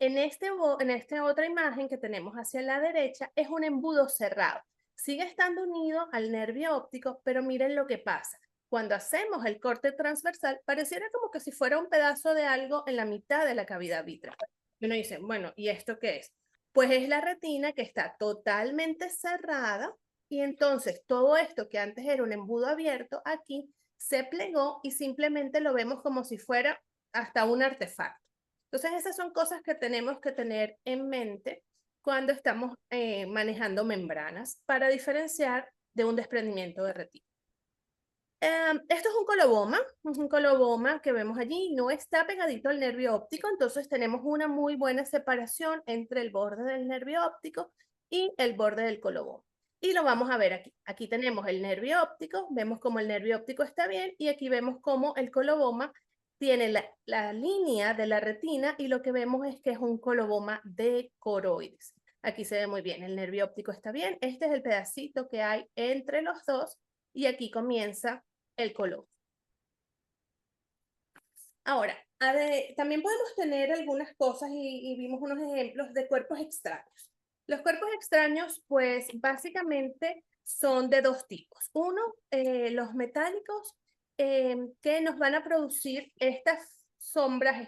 [SPEAKER 2] En esta otra imagen que tenemos hacia la derecha es un embudo cerrado. Sigue estando unido al nervio óptico, pero miren lo que pasa. Cuando hacemos el corte transversal, pareciera como que si fuera un pedazo de algo en la mitad de la cavidad vítrea. Y uno dice, bueno, ¿y esto qué es? Pues es la retina que está totalmente cerrada y entonces todo esto que antes era un embudo abierto, aquí se plegó y simplemente lo vemos como si fuera hasta un artefacto. Entonces, esas son cosas que tenemos que tener en mente cuando estamos manejando membranas para diferenciar de un desprendimiento de retina. Esto es un coloboma que vemos allí, no está pegadito al nervio óptico, entonces tenemos una muy buena separación entre el borde del nervio óptico y el borde del coloboma. Y lo vamos a ver aquí. Aquí tenemos el nervio óptico, vemos como el nervio óptico está bien y aquí vemos como el coloboma tiene la línea de la retina y lo que vemos es que es un coloboma de coroides. Aquí se ve muy bien, el nervio óptico está bien, este es el pedacito que hay entre los dos y aquí comienza el color. Ahora, también podemos tener algunas cosas y vimos unos ejemplos de cuerpos extraños. Los cuerpos extraños, pues básicamente son de dos tipos. Uno, los metálicos que nos van a producir estas sombras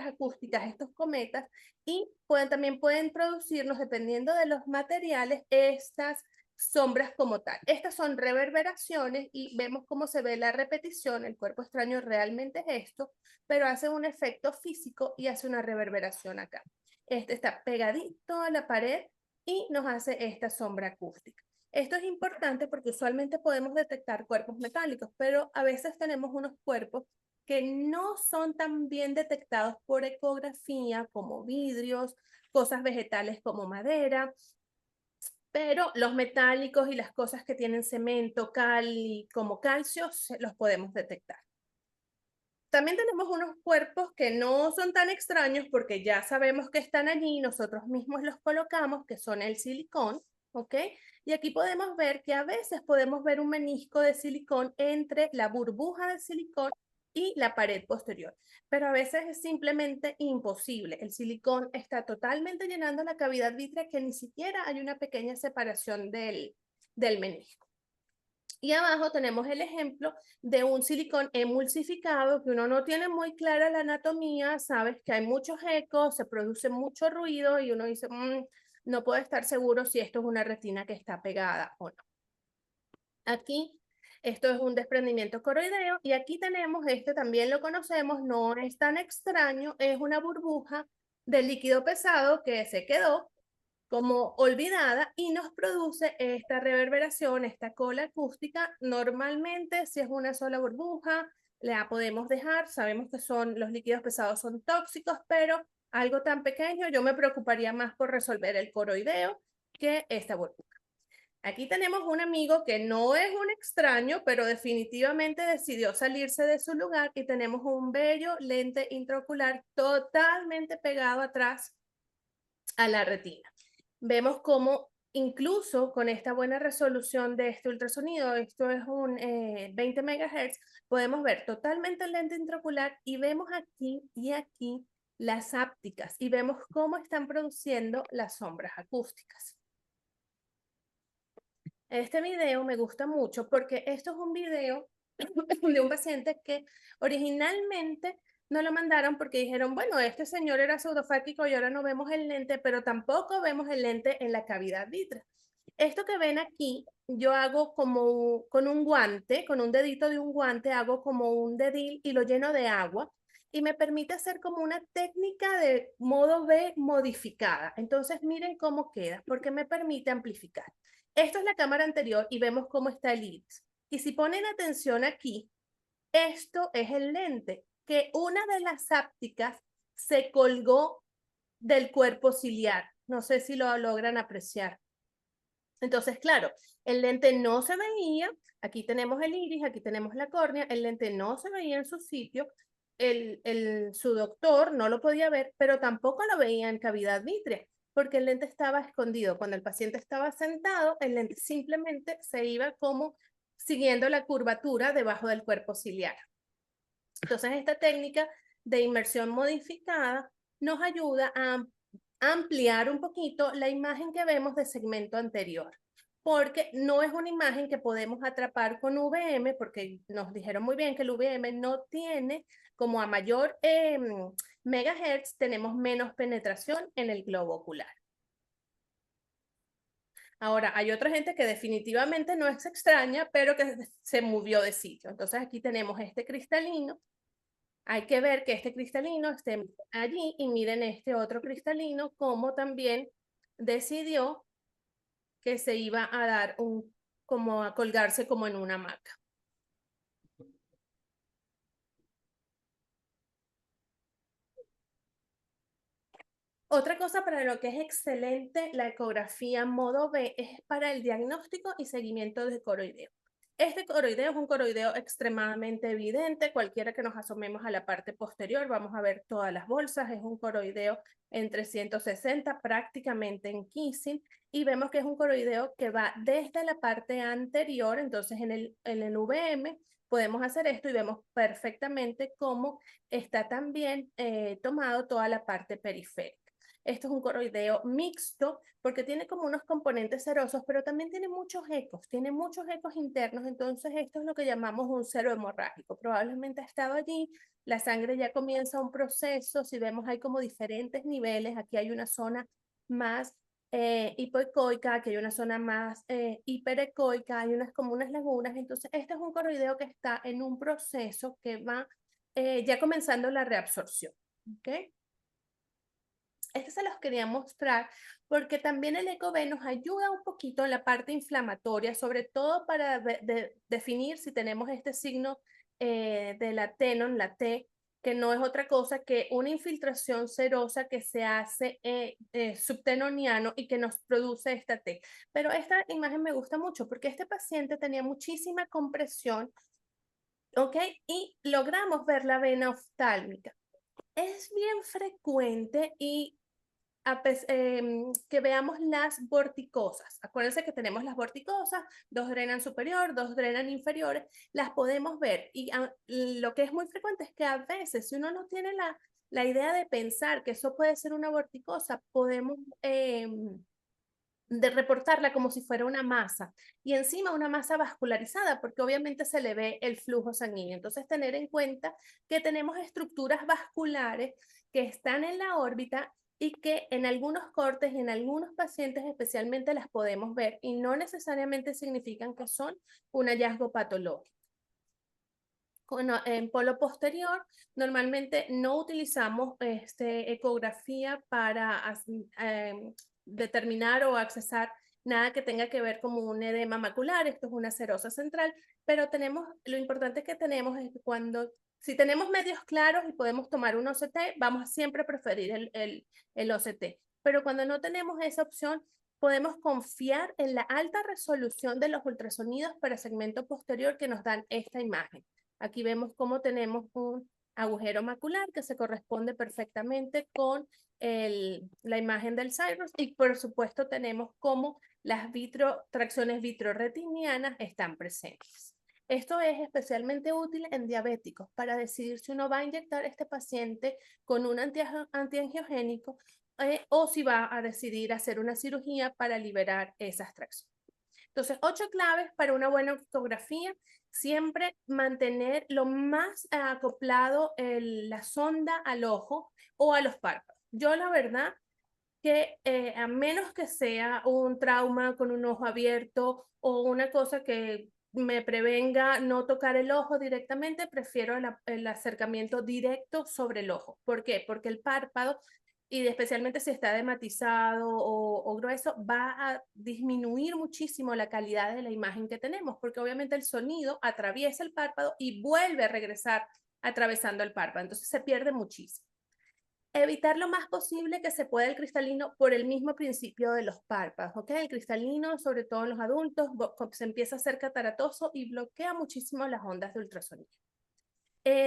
[SPEAKER 2] acústicas, estos cometas, y también pueden producirnos, dependiendo de los materiales, estas sombras como tal. Estas son reverberaciones y vemos cómo se ve la repetición. El cuerpo extraño realmente es esto, pero hace un efecto físico y hace una reverberación acá. Este está pegadito a la pared y nos hace esta sombra acústica. Esto es importante porque usualmente podemos detectar cuerpos metálicos, pero a veces tenemos unos cuerpos que no son tan bien detectados por ecografía, como vidrios, cosas vegetales como madera, pero los metálicos y las cosas que tienen cemento, cal y como calcio, los podemos detectar. También tenemos unos cuerpos que no son tan extraños porque ya sabemos que están allí, nosotros mismos los colocamos, que son el silicón, ¿ok? Y aquí podemos ver que a veces podemos ver un menisco de silicón entre la burbuja de silicón y la pared posterior, pero a veces es simplemente imposible. El silicón está totalmente llenando la cavidad vítrea que ni siquiera hay una pequeña separación del menisco. Y abajo tenemos el ejemplo de un silicón emulsificado que uno no tiene muy clara la anatomía, sabes que hay muchos ecos, se produce mucho ruido y uno dice, no puedo estar seguro si esto es una retina que está pegada o no. Aquí, esto es un desprendimiento coroideo y aquí tenemos, este también lo conocemos, no es tan extraño, es una burbuja de líquido pesado que se quedó como olvidada y nos produce esta reverberación, esta cola acústica. Normalmente, si es una sola burbuja, la podemos dejar. Sabemos que los líquidos pesados son tóxicos, pero algo tan pequeño, yo me preocuparía más por resolver el coroideo que esta burbuja. Aquí tenemos un amigo que no es un extraño, pero definitivamente decidió salirse de su lugar y tenemos un bello lente intraocular totalmente pegado atrás a la retina. Vemos cómo incluso con esta buena resolución de este ultrasonido, esto es un 20 MHz, podemos ver totalmente el lente intraocular y vemos aquí y aquí las ápticas y vemos cómo están produciendo las sombras acústicas. Este video me gusta mucho porque esto es un video de un paciente que originalmente no lo mandaron porque dijeron, bueno, este señor era pseudofáquico y ahora no vemos el lente, pero tampoco vemos el lente en la cavidad vítrea. Esto que ven aquí, yo hago como con un guante, con un dedito de un guante, hago como un dedil y lo lleno de agua y me permite hacer como una técnica de modo B modificada. Entonces miren cómo queda, porque me permite amplificar. Esto es la cámara anterior y vemos cómo está el iris. Y si ponen atención aquí, esto es el lente, que una de las ápticas se colgó del cuerpo ciliar. No sé si lo logran apreciar. Entonces, claro, el lente no se veía, aquí tenemos el iris, aquí tenemos la córnea, el lente no se veía en su sitio, su doctor no lo podía ver, pero tampoco lo veía en cavidad vítrea, porque el lente estaba escondido. Cuando el paciente estaba sentado, el lente simplemente se iba como siguiendo la curvatura debajo del cuerpo ciliar. Entonces, esta técnica de inmersión modificada nos ayuda a ampliar un poquito la imagen que vemos de segmento anterior, porque no es una imagen que podemos atrapar con VM, porque nos dijeron muy bien que el VM no tiene, como a mayor megahertz, tenemos menos penetración en el globo ocular. Ahora, hay otra gente que definitivamente no es extraña, pero que se movió de sitio. Entonces aquí tenemos este cristalino. Hay que ver que este cristalino esté allí y miren este otro cristalino como también decidió que se iba a dar como a colgarse como en una hamaca. Otra cosa para lo que es excelente la ecografía modo B es para el diagnóstico y seguimiento de coroideo. Este coroideo es un coroideo extremadamente evidente. Cualquiera que nos asomemos a la parte posterior, vamos a ver todas las bolsas. Es un coroideo en 360, prácticamente en kissing. Y vemos que es un coroideo que va desde la parte anterior. Entonces, en el VM podemos hacer esto y vemos perfectamente cómo está también tomado toda la parte periférica. Esto es un coroideo mixto porque tiene como unos componentes serosos, pero también tiene muchos ecos internos, entonces esto es lo que llamamos un cero hemorrágico. Probablemente ha estado allí, la sangre ya comienza un proceso, si vemos hay como diferentes niveles, aquí hay una zona más hipoecoica, aquí hay una zona más hiperecoica, hay como unas lagunas, entonces este es un coroideo que está en un proceso que va ya comenzando la reabsorción, ¿ok? Este se los quería mostrar porque también el ECO-B nos ayuda un poquito en la parte inflamatoria, sobre todo para definir si tenemos este signo de la tenon, la T, que no es otra cosa que una infiltración serosa que se hace subtenoniano y que nos produce esta T. Pero esta imagen me gusta mucho porque este paciente tenía muchísima compresión, ¿ok? Y logramos ver la vena oftálmica. Es bien frecuente y que veamos las vorticosas. Acuérdense que tenemos las vorticosas, dos drenan superior, dos drenan inferiores, las podemos ver. Y lo que es muy frecuente es que a veces, si uno no tiene la idea de pensar que eso puede ser una vorticosa, podemos de reportarla como si fuera una masa y encima una masa vascularizada porque obviamente se le ve el flujo sanguíneo. Entonces tener en cuenta que tenemos estructuras vasculares que están en la órbita y que en algunos cortes y en algunos pacientes especialmente las podemos ver y no necesariamente significan que son un hallazgo patológico. En polo posterior, normalmente no utilizamos ecografía para determinar o accesar nada que tenga que ver como un edema macular, esto es una serosa central, pero lo importante que tenemos es que si tenemos medios claros y podemos tomar un OCT, vamos a siempre preferir el OCT. Pero cuando no tenemos esa opción, podemos confiar en la alta resolución de los ultrasonidos para segmento posterior que nos dan esta imagen. Aquí vemos cómo tenemos un agujero macular que se corresponde perfectamente con la imagen del Cyrus y por supuesto tenemos cómo las tracciones vitroretinianas están presentes. Esto es especialmente útil en diabéticos para decidir si uno va a inyectar a este paciente con un antiangiogénico o si va a decidir hacer una cirugía para liberar esas tracciones. Entonces, 8 claves para una buena fotografía. Siempre mantener lo más acoplado la sonda al ojo o a los párpados. Yo la verdad que a menos que sea un trauma con un ojo abierto o una cosa que me prevenga no tocar el ojo directamente, prefiero el acercamiento directo sobre el ojo. ¿Por qué? Porque el párpado y especialmente si está dematizado o grueso, va a disminuir muchísimo la calidad de la imagen que tenemos, porque obviamente el sonido atraviesa el párpado y vuelve a regresar atravesando el párpado, entonces se pierde muchísimo. Evitar lo más posible que se pueda el cristalino por el mismo principio de los párpados, ¿ok? El cristalino, sobre todo en los adultos, se empieza a hacer cataratoso y bloquea muchísimo las ondas de ultrasonido.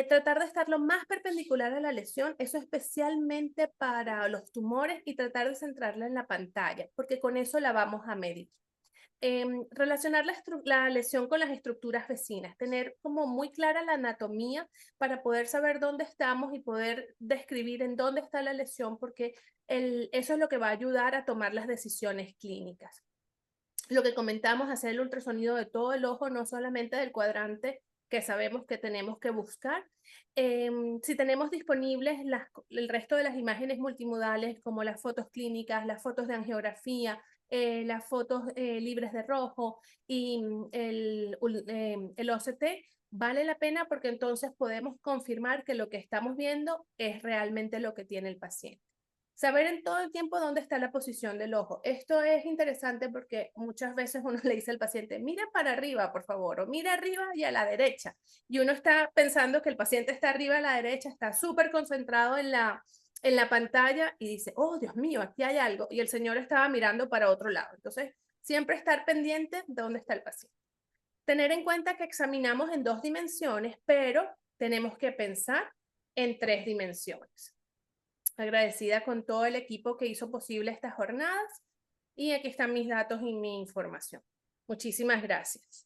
[SPEAKER 2] Tratar de estar lo más perpendicular a la lesión, eso especialmente para los tumores y tratar de centrarla en la pantalla, porque con eso la vamos a medir. Relacionar la lesión con las estructuras vecinas, tener como muy clara la anatomía para poder saber dónde estamos y poder describir en dónde está la lesión, porque eso es lo que va a ayudar a tomar las decisiones clínicas. Lo que comentamos, hacer el ultrasonido de todo el ojo, no solamente del cuadrante que sabemos que tenemos que buscar. Si tenemos disponibles el resto de las imágenes multimodales, como las fotos clínicas, las fotos de angiografía, las fotos libres de rojo y el OCT, vale la pena porque entonces podemos confirmar que lo que estamos viendo es realmente lo que tiene el paciente. Saber en todo el tiempo dónde está la posición del ojo. Esto es interesante porque muchas veces uno le dice al paciente, mira para arriba, por favor, o mira arriba y a la derecha. Y uno está pensando que el paciente está arriba a la derecha, está súper concentrado en la pantalla y dice, oh, Dios mío, aquí hay algo, y el señor estaba mirando para otro lado. Entonces, siempre estar pendiente de dónde está el paciente. Tener en cuenta que examinamos en 2 dimensiones, pero tenemos que pensar en 3 dimensiones. Agradecida con todo el equipo que hizo posible estas jornadas y aquí están mis datos y mi información. Muchísimas gracias.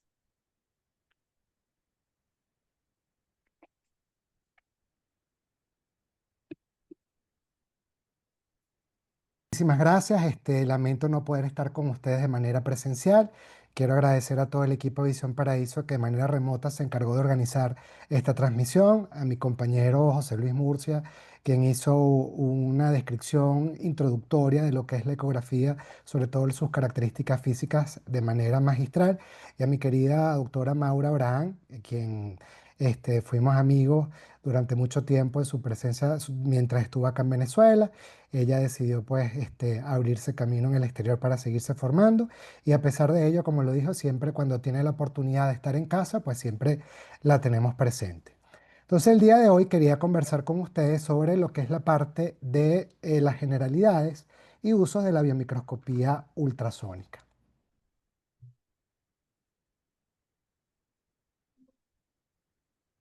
[SPEAKER 3] Muchísimas gracias. Lamento no poder estar con ustedes de manera presencial. Quiero agradecer a todo el equipo de Visión Paraíso que de manera remota se encargó de organizar esta transmisión, a mi compañero José Luis Murcia, quien hizo una descripción introductoria de lo que es la ecografía, sobre todo sus características físicas de manera magistral, y a mi querida doctora Maura Abraham, quien fuimos amigos durante mucho tiempo en su presencia mientras estuvo acá en Venezuela. Ella decidió pues abrirse camino en el exterior para seguirse formando y a pesar de ello, como lo dijo, siempre cuando tiene la oportunidad de estar en casa, pues siempre la tenemos presente. Entonces el día de hoy quería conversar con ustedes sobre lo que es la parte de las generalidades y usos de la biomicroscopía ultrasónica.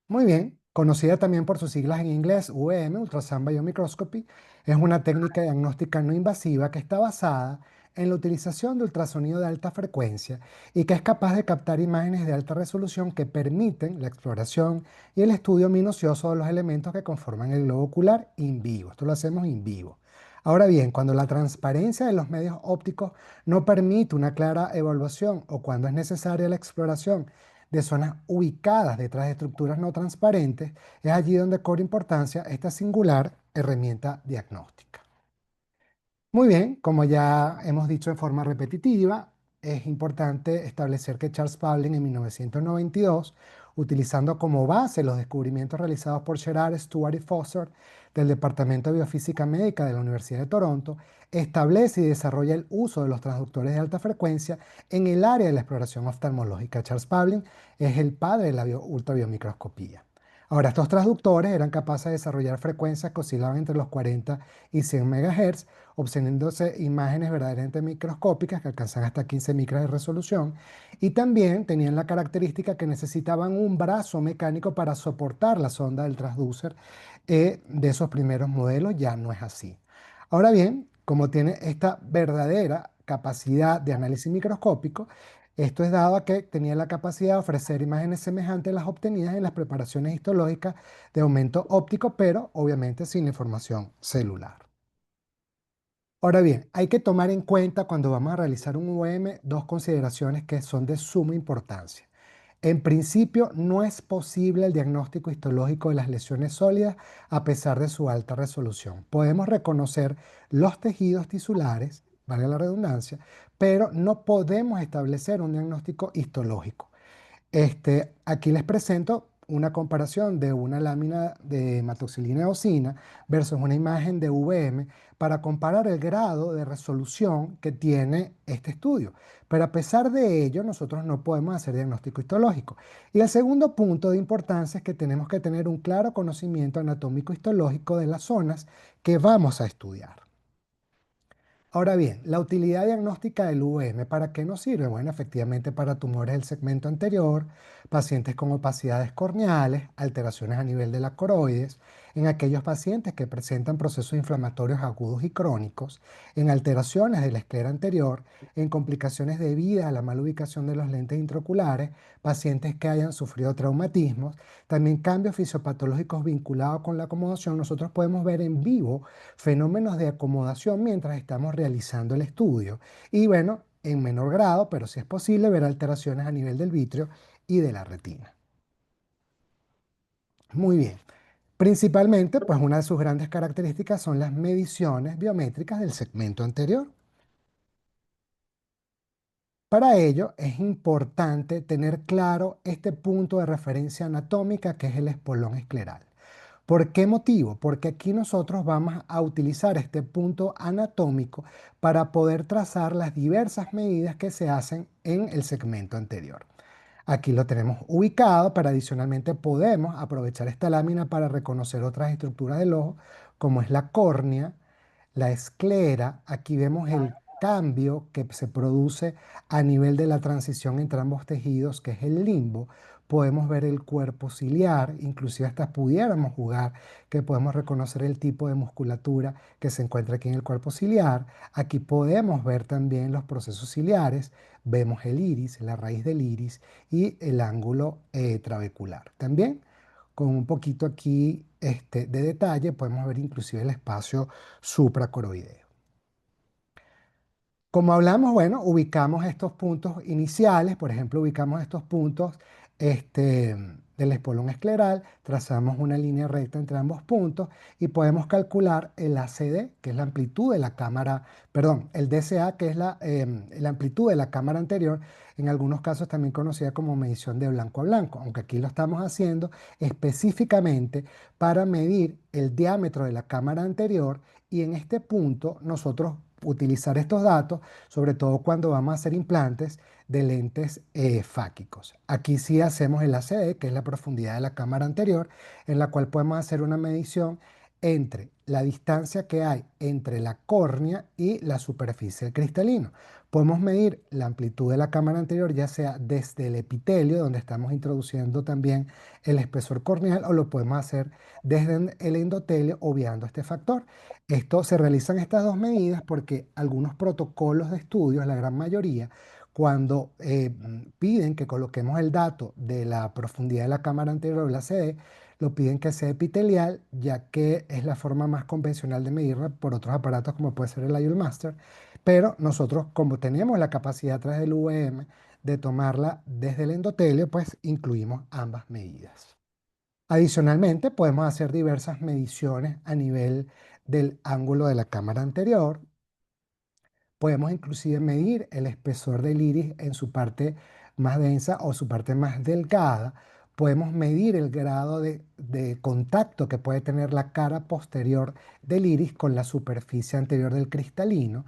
[SPEAKER 3] Muy bien, conocida también por sus siglas en inglés, UM, Ultrasound Biomicroscopy, es una técnica diagnóstica no invasiva que está basada en la utilización de ultrasonido de alta frecuencia y que es capaz de captar imágenes de alta resolución que permiten la exploración y el estudio minucioso de los elementos que conforman el globo ocular in vivo. Esto lo hacemos in vivo. Ahora bien, cuando la transparencia de los medios ópticos no permite una clara evaluación o cuando es necesaria la exploración de zonas ubicadas detrás de estructuras no transparentes, es allí donde cobra importancia esta singular herramienta diagnóstica. Muy bien, como ya hemos dicho en forma repetitiva, es importante establecer que Charles Pauling en 1992, utilizando como base los descubrimientos realizados por Gerard, Stewart y Foster del Departamento de Biofísica Médica de la Universidad de Toronto, establece y desarrolla el uso de los transductores de alta frecuencia en el área de la exploración oftalmológica. Charles Pauling es el padre de la ultrabiomicroscopía. Ahora, estos transductores eran capaces de desarrollar frecuencias que oscilaban entre los 40 y 100 MHz, obteniéndose imágenes verdaderamente microscópicas que alcanzan hasta 15 micras de resolución, y también tenían la característica que necesitaban un brazo mecánico para soportar la sonda del transducer. De esos primeros modelos ya no es así. Ahora bien, como tiene esta verdadera capacidad de análisis microscópico, esto es dado a que tenía la capacidad de ofrecer imágenes semejantes a las obtenidas en las preparaciones histológicas de aumento óptico, pero obviamente sin información celular. Ahora bien, hay que tomar en cuenta cuando vamos a realizar un UM dos consideraciones que son de suma importancia. En principio, no es posible el diagnóstico histológico de las lesiones sólidas a pesar de su alta resolución. Podemos reconocer los tejidos tisulares, valga la redundancia, pero no podemos establecer un diagnóstico histológico. Aquí les presento una comparación de una lámina de hematoxilina eosina versus una imagen de VM para comparar el grado de resolución que tiene este estudio. Pero a pesar de ello, nosotros no podemos hacer diagnóstico histológico. Y el segundo punto de importancia es que tenemos que tener un claro conocimiento anatómico histológico de las zonas que vamos a estudiar. Ahora bien, la utilidad diagnóstica del VM, ¿para qué nos sirve? Bueno, efectivamente para tumores del segmento anterior, pacientes con opacidades corneales, alteraciones a nivel de la coroides, en aquellos pacientes que presentan procesos inflamatorios agudos y crónicos, en alteraciones de la esclera anterior, en complicaciones debidas a la mala ubicación de los lentes intraoculares, pacientes que hayan sufrido traumatismos, también cambios fisiopatológicos vinculados con la acomodación. Nosotros podemos ver en vivo fenómenos de acomodación mientras estamos realizando el estudio. Y bueno, en menor grado, pero si es posible, ver alteraciones a nivel del vitrio y de la retina. Muy bien. Principalmente, pues una de sus grandes características son las mediciones biométricas del segmento anterior. Para ello es importante tener claro este punto de referencia anatómica que es el espolón escleral. ¿Por qué motivo? Porque aquí nosotros vamos a utilizar este punto anatómico para poder trazar las diversas medidas que se hacen en el segmento anterior. Aquí lo tenemos ubicado, pero adicionalmente podemos aprovechar esta lámina para reconocer otras estructuras del ojo, como es la córnea, la esclera. Aquí vemos el cambio que se produce a nivel de la transición entre ambos tejidos, que es el limbo. Podemos ver el cuerpo ciliar, inclusive hasta pudiéramos jugar que podemos reconocer el tipo de musculatura que se encuentra aquí en el cuerpo ciliar. Aquí podemos ver también los procesos ciliares, vemos el iris, la raíz del iris y el ángulo trabecular. También con un poquito aquí de detalle podemos ver inclusive el espacio supracoroideo. Como hablamos, bueno, ubicamos estos puntos iniciales, por ejemplo, ubicamos estos puntos del espolón escleral, trazamos una línea recta entre ambos puntos y podemos calcular el ACD, que es la amplitud de la cámara, perdón, el DCA, que es la amplitud de la cámara anterior, en algunos casos también conocida como medición de blanco a blanco, aunque aquí lo estamos haciendo específicamente para medir el diámetro de la cámara anterior y en este punto nosotros utilizar estos datos, sobre todo cuando vamos a hacer implantes de lentes fáquicos. Aquí sí hacemos el ACD, que es la profundidad de la cámara anterior, en la cual podemos hacer una medición entre la distancia que hay entre la córnea y la superficie del cristalino. Podemos medir la amplitud de la cámara anterior, ya sea desde el epitelio, donde estamos introduciendo también el espesor corneal, o lo podemos hacer desde el endotelio, obviando este factor. Esto se realizan estas dos medidas porque algunos protocolos de estudios, la gran mayoría, cuando piden que coloquemos el dato de la profundidad de la cámara anterior o la CD, lo piden que sea epitelial, ya que es la forma más convencional de medirla por otros aparatos como puede ser el IOL Master, pero nosotros como tenemos la capacidad a través del UVM de tomarla desde el endotelio, pues incluimos ambas medidas. Adicionalmente, podemos hacer diversas mediciones a nivel del ángulo de la cámara anterior. Podemos inclusive medir el espesor del iris en su parte más densa o su parte más delgada. Podemos medir el grado de contacto que puede tener la cara posterior del iris con la superficie anterior del cristalino.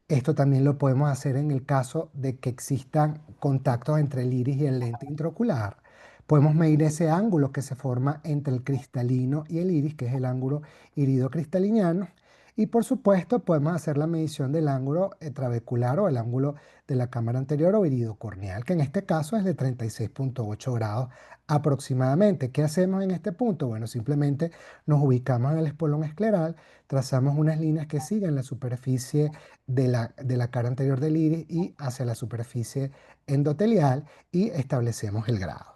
[SPEAKER 3] Esto también lo podemos hacer en el caso de que existan contactos entre el iris y el lente intraocular. Podemos medir ese ángulo que se forma entre el cristalino y el iris, que es el ángulo irido-cristaliniano. Y por supuesto, podemos hacer la medición del ángulo trabecular o el ángulo de la cámara anterior o iridocorneal, que en este caso es de 36,8 grados aproximadamente. ¿Qué hacemos en este punto? Bueno, simplemente nos ubicamos en el espolón escleral, trazamos unas líneas que siguen la superficie de la cara anterior del iris y hacia la superficie endotelial y establecemos el grado.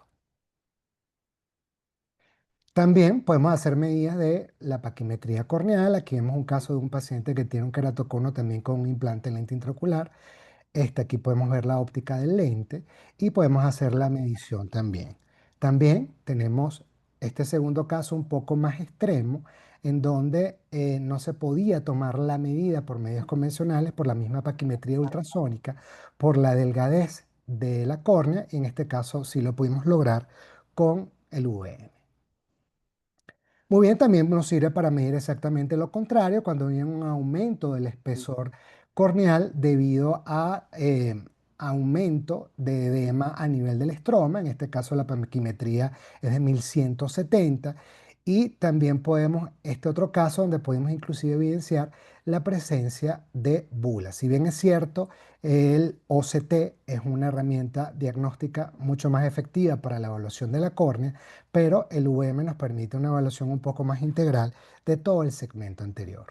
[SPEAKER 3] También podemos hacer medidas de la paquimetría corneal. Aquí vemos un caso de un paciente que tiene un queratocono también con un implante en lente intraocular. Aquí podemos ver la óptica del lente y podemos hacer la medición también. También tenemos este segundo caso un poco más extremo, en donde no se podía tomar la medida por medios convencionales, por la misma paquimetría ultrasónica, por la delgadez de la córnea, y en este caso sí lo pudimos lograr con el UVM. Muy bien, también nos sirve para medir exactamente lo contrario, cuando viene un aumento del espesor corneal debido a aumento de edema a nivel del estroma, en este caso la paquimetría es de 1170, y también podemos, este otro caso donde podemos inclusive evidenciar la presencia de bulas. Si bien es cierto, el OCT es una herramienta diagnóstica mucho más efectiva para la evaluación de la córnea, pero el UM nos permite una evaluación un poco más integral de todo el segmento anterior.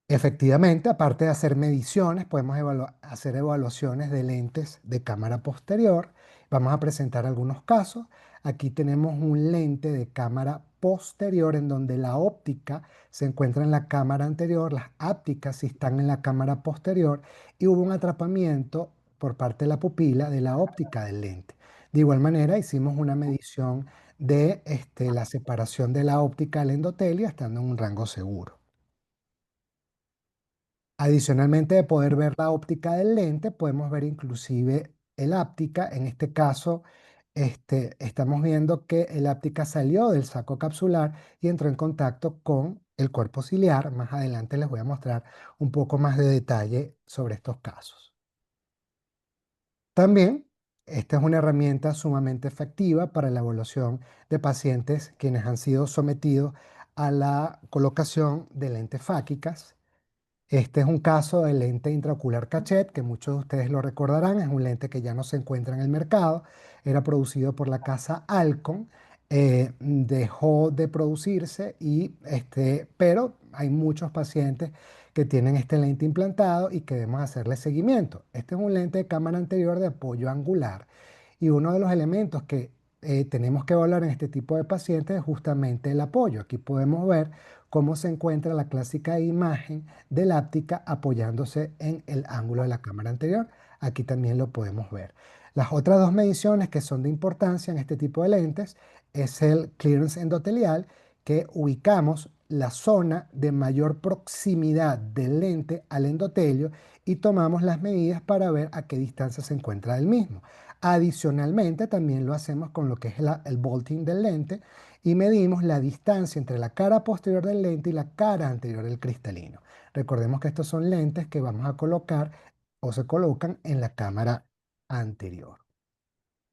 [SPEAKER 3] Efectivamente, aparte de hacer mediciones, podemos hacer evaluaciones de lentes de cámara posterior. Vamos a presentar algunos casos. Aquí tenemos un lente de cámara posterior en donde la óptica se encuentra en la cámara anterior, las ápticas sí están en la cámara posterior y hubo un atrapamiento por parte de la pupila de la óptica del lente. De igual manera, hicimos una medición de la separación de la óptica del endotelio estando en un rango seguro. Adicionalmente de poder ver la óptica del lente, podemos ver inclusive el áptica. En este caso, estamos viendo que el áptica salió del saco capsular y entró en contacto con el cuerpo ciliar. Más adelante les voy a mostrar un poco más de detalle sobre estos casos. También Esta es una herramienta sumamente efectiva para la evaluación de pacientes quienes han sido sometidos a la colocación de lentes fáquicas. Este es un caso del lente intraocular Cachet, que muchos de ustedes lo recordarán, es un lente que ya no se encuentra en el mercado, era producido por la casa Alcon, dejó de producirse pero hay muchos pacientes que tienen este lente implantado y que debemos hacerle seguimiento. Este es un lente de cámara anterior de apoyo angular y uno de los elementos que tenemos que evaluar en este tipo de pacientes es justamente el apoyo. Aquí podemos ver cómo se encuentra la clásica imagen de la áptica apoyándose en el ángulo de la cámara anterior. Aquí también lo podemos ver. Las otras dos mediciones que son de importancia en este tipo de lentes es el clearance endotelial, que ubicamos la zona de mayor proximidad del lente al endotelio y tomamos las medidas para ver a qué distancia se encuentra del mismo. Adicionalmente, también lo hacemos con lo que es el bolting del lente y medimos la distancia entre la cara posterior del lente y la cara anterior del cristalino. Recordemos que estos son lentes que vamos a colocar o se colocan en la cámara anterior.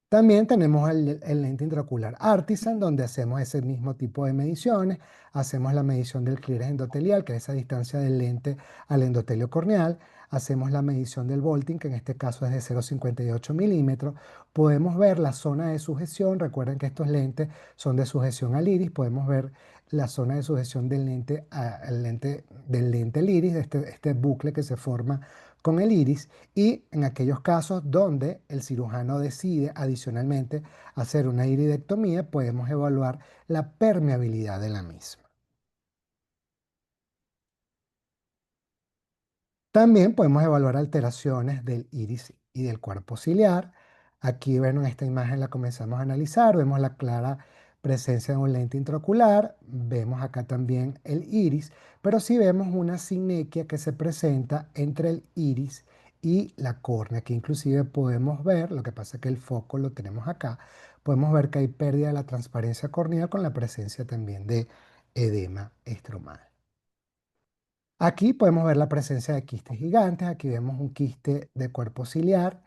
[SPEAKER 3] También tenemos el lente intraocular Artisan, donde hacemos ese mismo tipo de mediciones. Hacemos la medición del clearance endotelial, que es esa distancia del lente al endotelio corneal. Hacemos la medición del volting, que en este caso es de 0,58 milímetros. Podemos ver la zona de sujeción. Recuerden que estos lentes son de sujeción al iris. Podemos ver la zona de sujeción del lente, del lente al iris, de este bucle que se forma con el iris y en aquellos casos donde el cirujano decide adicionalmente hacer una iridectomía, podemos evaluar la permeabilidad de la misma. También podemos evaluar alteraciones del iris y del cuerpo ciliar. Aquí, bueno, en esta imagen la comenzamos a analizar, vemos la clara presencia de un lente intraocular, vemos acá también el iris, pero sí vemos una sinequia que se presenta entre el iris y la córnea, que inclusive podemos ver, lo que pasa es que el foco lo tenemos acá, podemos ver que hay pérdida de la transparencia corneal con la presencia también de edema estromal. Aquí podemos ver la presencia de quistes gigantes. Aquí vemos un quiste de cuerpo ciliar.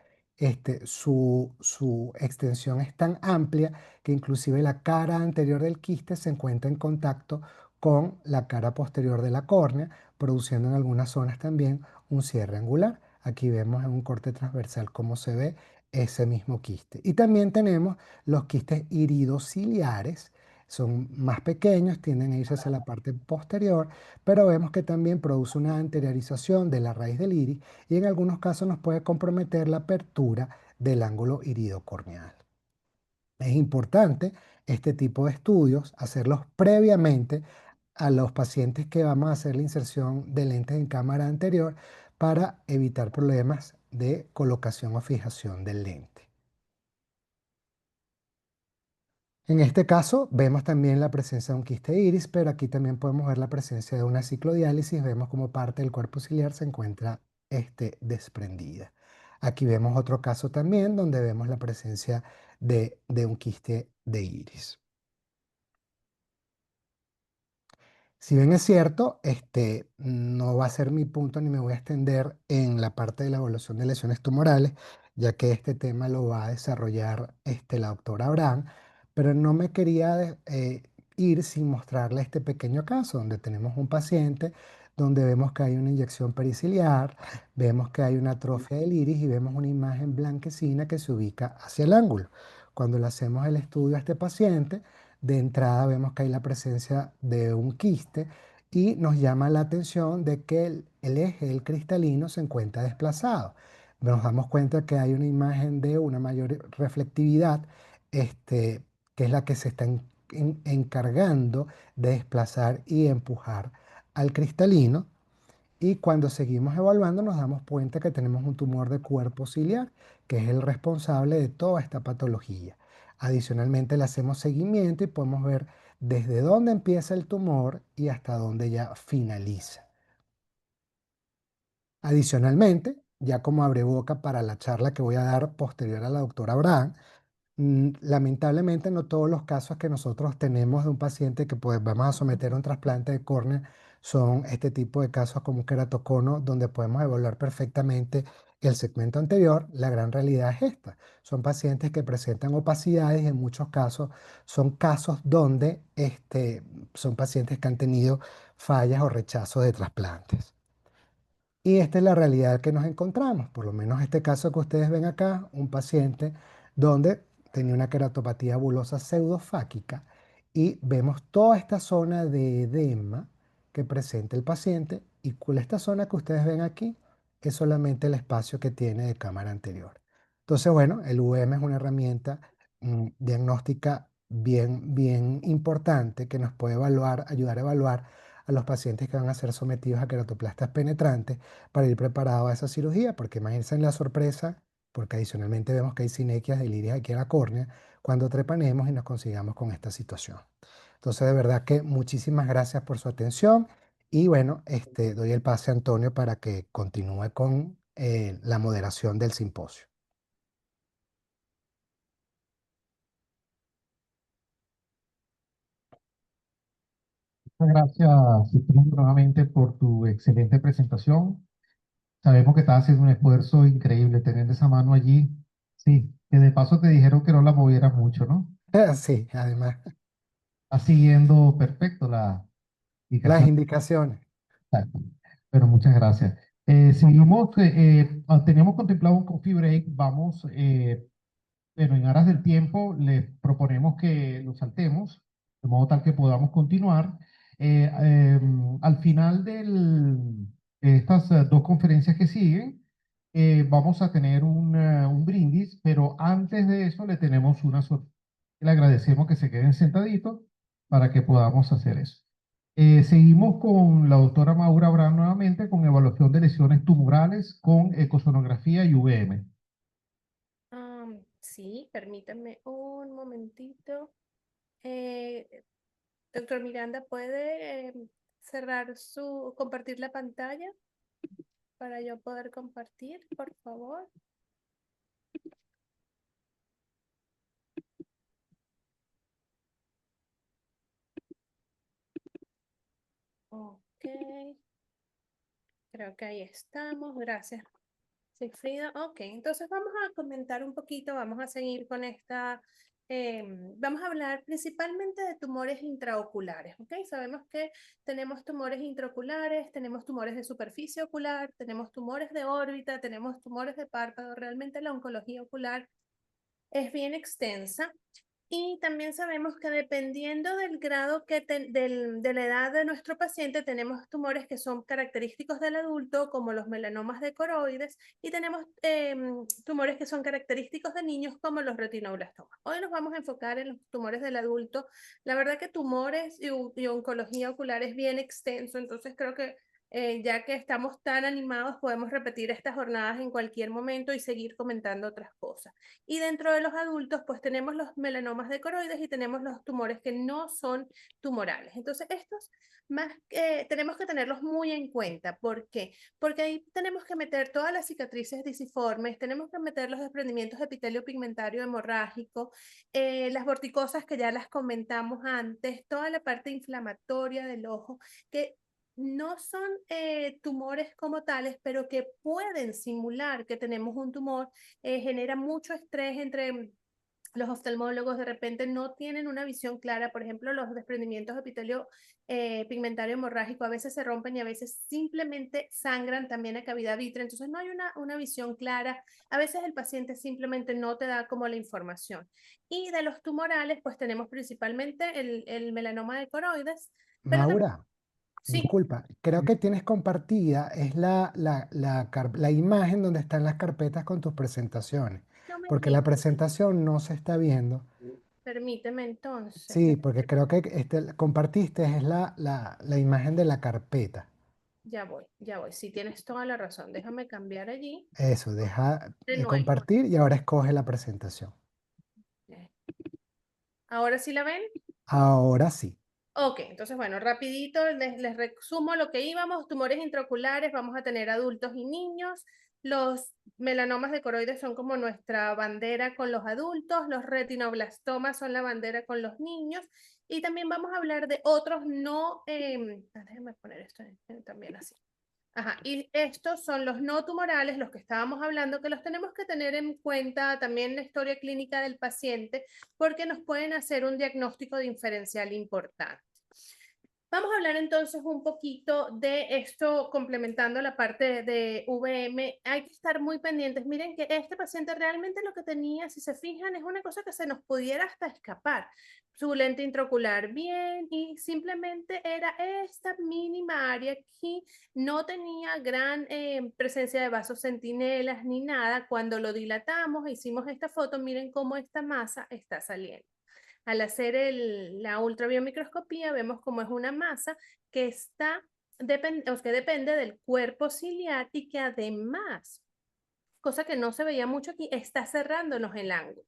[SPEAKER 3] Su extensión es tan amplia que inclusive la cara anterior del quiste se encuentra en contacto con la cara posterior de la córnea, produciendo en algunas zonas también un cierre angular. Aquí vemos en un corte transversal cómo se ve ese mismo quiste. Y también tenemos los quistes iridociliares. Son más pequeños, tienden a irse hacia la parte posterior, pero vemos que también produce una anteriorización de la raíz del iris y en algunos casos nos puede comprometer la apertura del ángulo iridocorneal. Es importante este tipo de estudios hacerlos previamente a los pacientes que vamos a hacer la inserción de lentes en cámara anterior para evitar problemas de colocación o fijación del lente. En este caso vemos también la presencia de un quiste iris, pero aquí también podemos ver la presencia de una ciclodiálisis. Vemos como parte del cuerpo ciliar se encuentra desprendida. Aquí vemos otro caso también donde vemos la presencia de un quiste de iris. Si bien es cierto, no va a ser mi punto ni me voy a extender en la parte de la evaluación de lesiones tumorales, ya que este tema lo va a desarrollar la doctora Abraham, pero no me quería ir sin mostrarle este pequeño caso donde tenemos un paciente donde vemos que hay una inyección periciliar, vemos que hay una atrofia del iris y vemos una imagen blanquecina que se ubica hacia el ángulo. Cuando le hacemos el estudio a este paciente, de entrada vemos que hay la presencia de un quiste y nos llama la atención de que el eje del cristalino se encuentra desplazado. Nos damos cuenta que hay una imagen de una mayor reflectividad, que es la que se está encargando de desplazar y empujar al cristalino. Y cuando seguimos evaluando nos damos cuenta que tenemos un tumor de cuerpo ciliar, que es el responsable de toda esta patología. Adicionalmente le hacemos seguimiento y podemos ver desde dónde empieza el tumor y hasta dónde ya finaliza. Adicionalmente, ya como boca para la charla que voy a dar posterior a la doctora Abraham, lamentablemente no todos los casos que nosotros tenemos de un paciente que pues, vamos a someter a un trasplante de córnea son este tipo de casos como un queratocono donde podemos evaluar perfectamente el segmento anterior. La gran realidad es esta. Son pacientes que presentan opacidades y en muchos casos son casos donde son pacientes que han tenido fallas o rechazos de trasplantes. Y esta es la realidad que nos encontramos, por lo menos este caso que ustedes ven acá, un paciente donde tenía una queratopatía bulosa pseudofáquica y vemos toda esta zona de edema que presenta el paciente y con esta zona que ustedes ven aquí es solamente el espacio que tiene de cámara anterior. Entonces, bueno, el UM es una herramienta diagnóstica bien importante que nos puede ayudar a evaluar a los pacientes que van a ser sometidos a queratoplastas penetrantes para ir preparado a esa cirugía, porque imagínense en la sorpresa, porque adicionalmente vemos que hay sinequias del iris aquí en la córnea, cuando trepanemos y nos consigamos con esta situación. Entonces, de verdad que muchísimas gracias por su atención y bueno, doy el pase a Antonio para que continúe con la moderación del simposio.
[SPEAKER 4] Muchas gracias, Cipriano, nuevamente por tu excelente presentación. Sabemos que estás haciendo un esfuerzo increíble teniendo esa mano allí. Sí, que de paso te dijeron que no la movieras mucho, ¿no?
[SPEAKER 3] Sí, además,
[SPEAKER 4] Estás siguiendo perfecto la
[SPEAKER 3] las
[SPEAKER 4] indicación.
[SPEAKER 3] indicaciones.
[SPEAKER 4] Exacto. Pero muchas gracias. Seguimos, teníamos contemplado un coffee break. Vamos, bueno, en aras del tiempo, les proponemos que lo saltemos, de modo tal que podamos continuar. Al final de estas dos conferencias que siguen, vamos a tener un brindis, pero antes de eso le tenemos una sorpresa. Le agradecemos que se queden sentaditos para que podamos hacer eso. Seguimos con la doctora Maura Abraham nuevamente con evaluación de lesiones tumorales con ecosonografía y VM.
[SPEAKER 2] Sí, permítanme un momentito. Doctor Miranda, ¿puede compartir la pantalla para yo poder compartir, por favor? Ok, creo que ahí estamos. Gracias, Sigfrido. Ok, entonces vamos a comentar un poquito, vamos a seguir con vamos a hablar principalmente de tumores intraoculares, ¿ok? Sabemos que tenemos tumores intraoculares, tenemos tumores de superficie ocular, tenemos tumores de órbita, tenemos tumores de párpado. Realmente la oncología ocular es bien extensa. Y también sabemos que dependiendo del grado de la edad de nuestro paciente, tenemos tumores que son característicos del adulto, como los melanomas de coroides, y tenemos tumores que son característicos de niños, como los retinoblastomas. Hoy nos vamos a enfocar en los tumores del adulto. La verdad que tumores y oncología ocular es bien extenso, entonces creo que ya que estamos tan animados, podemos repetir estas jornadas en cualquier momento y seguir comentando otras cosas. Y dentro de los adultos, pues tenemos los melanomas de coroides y tenemos los tumores que no son tumorales. Entonces, estos tenemos que tenerlos muy en cuenta. ¿Por qué? Porque ahí tenemos que meter todas las cicatrices disiformes, tenemos que meter los desprendimientos de epitelio pigmentario hemorrágico, las vorticosas que ya las comentamos antes, toda la parte inflamatoria del ojo, que no son tumores como tales, pero que pueden simular que tenemos un tumor. Genera mucho estrés entre los oftalmólogos. De repente no tienen una visión clara. Por ejemplo, los desprendimientos de epitelio pigmentario hemorrágico a veces se rompen y a veces simplemente sangran también a cavidad vitrea. Entonces no hay una visión clara. A veces el paciente simplemente no te da como la información. Y de los tumorales, pues tenemos principalmente el melanoma de coroides, pero también,
[SPEAKER 3] Maura.
[SPEAKER 2] sí,
[SPEAKER 3] Disculpa, creo que tienes compartida, es la imagen donde están las carpetas con tus presentaciones,
[SPEAKER 2] no me
[SPEAKER 3] porque la
[SPEAKER 2] digas.
[SPEAKER 3] presentación no se está viendo.
[SPEAKER 2] Permíteme entonces.
[SPEAKER 3] Sí, porque creo que compartiste es la imagen de la carpeta.
[SPEAKER 2] Ya voy, ya voy. Sí, tienes toda la razón. Déjame cambiar allí
[SPEAKER 3] Eso, deja
[SPEAKER 2] de nuevo.
[SPEAKER 3] compartir y ahora escoge la presentación.
[SPEAKER 2] Eh, ¿Ahora sí la ven?
[SPEAKER 3] Ahora sí.
[SPEAKER 2] Ok, entonces bueno, rapidito les resumo lo que íbamos. Tumores intraoculares, vamos a tener adultos y niños. Los melanomas de coroides son como nuestra bandera con los adultos. Los retinoblastomas son la bandera con los niños. Y también vamos a hablar de otros no, déjenme poner esto también así. Ajá, y estos son los no tumorales, los que estábamos hablando, que los tenemos que tener en cuenta también en la historia clínica del paciente, porque nos pueden hacer un diagnóstico diferencial importante. Vamos a hablar entonces un poquito de esto, complementando la parte de VM. Hay que estar muy pendientes. Miren que este paciente realmente lo que tenía, si se fijan, es una cosa que se nos pudiera hasta escapar. Su lente intraocular bien y simplemente era esta mínima área aquí. No tenía gran presencia de vasos centinelas ni nada. Cuando lo dilatamos e hicimos esta foto, miren cómo esta masa está saliendo. Al hacer la ultrabiomicroscopía vemos cómo es una masa que que depende del cuerpo ciliar y que además, cosa que no se veía mucho aquí, está cerrándonos el ángulo.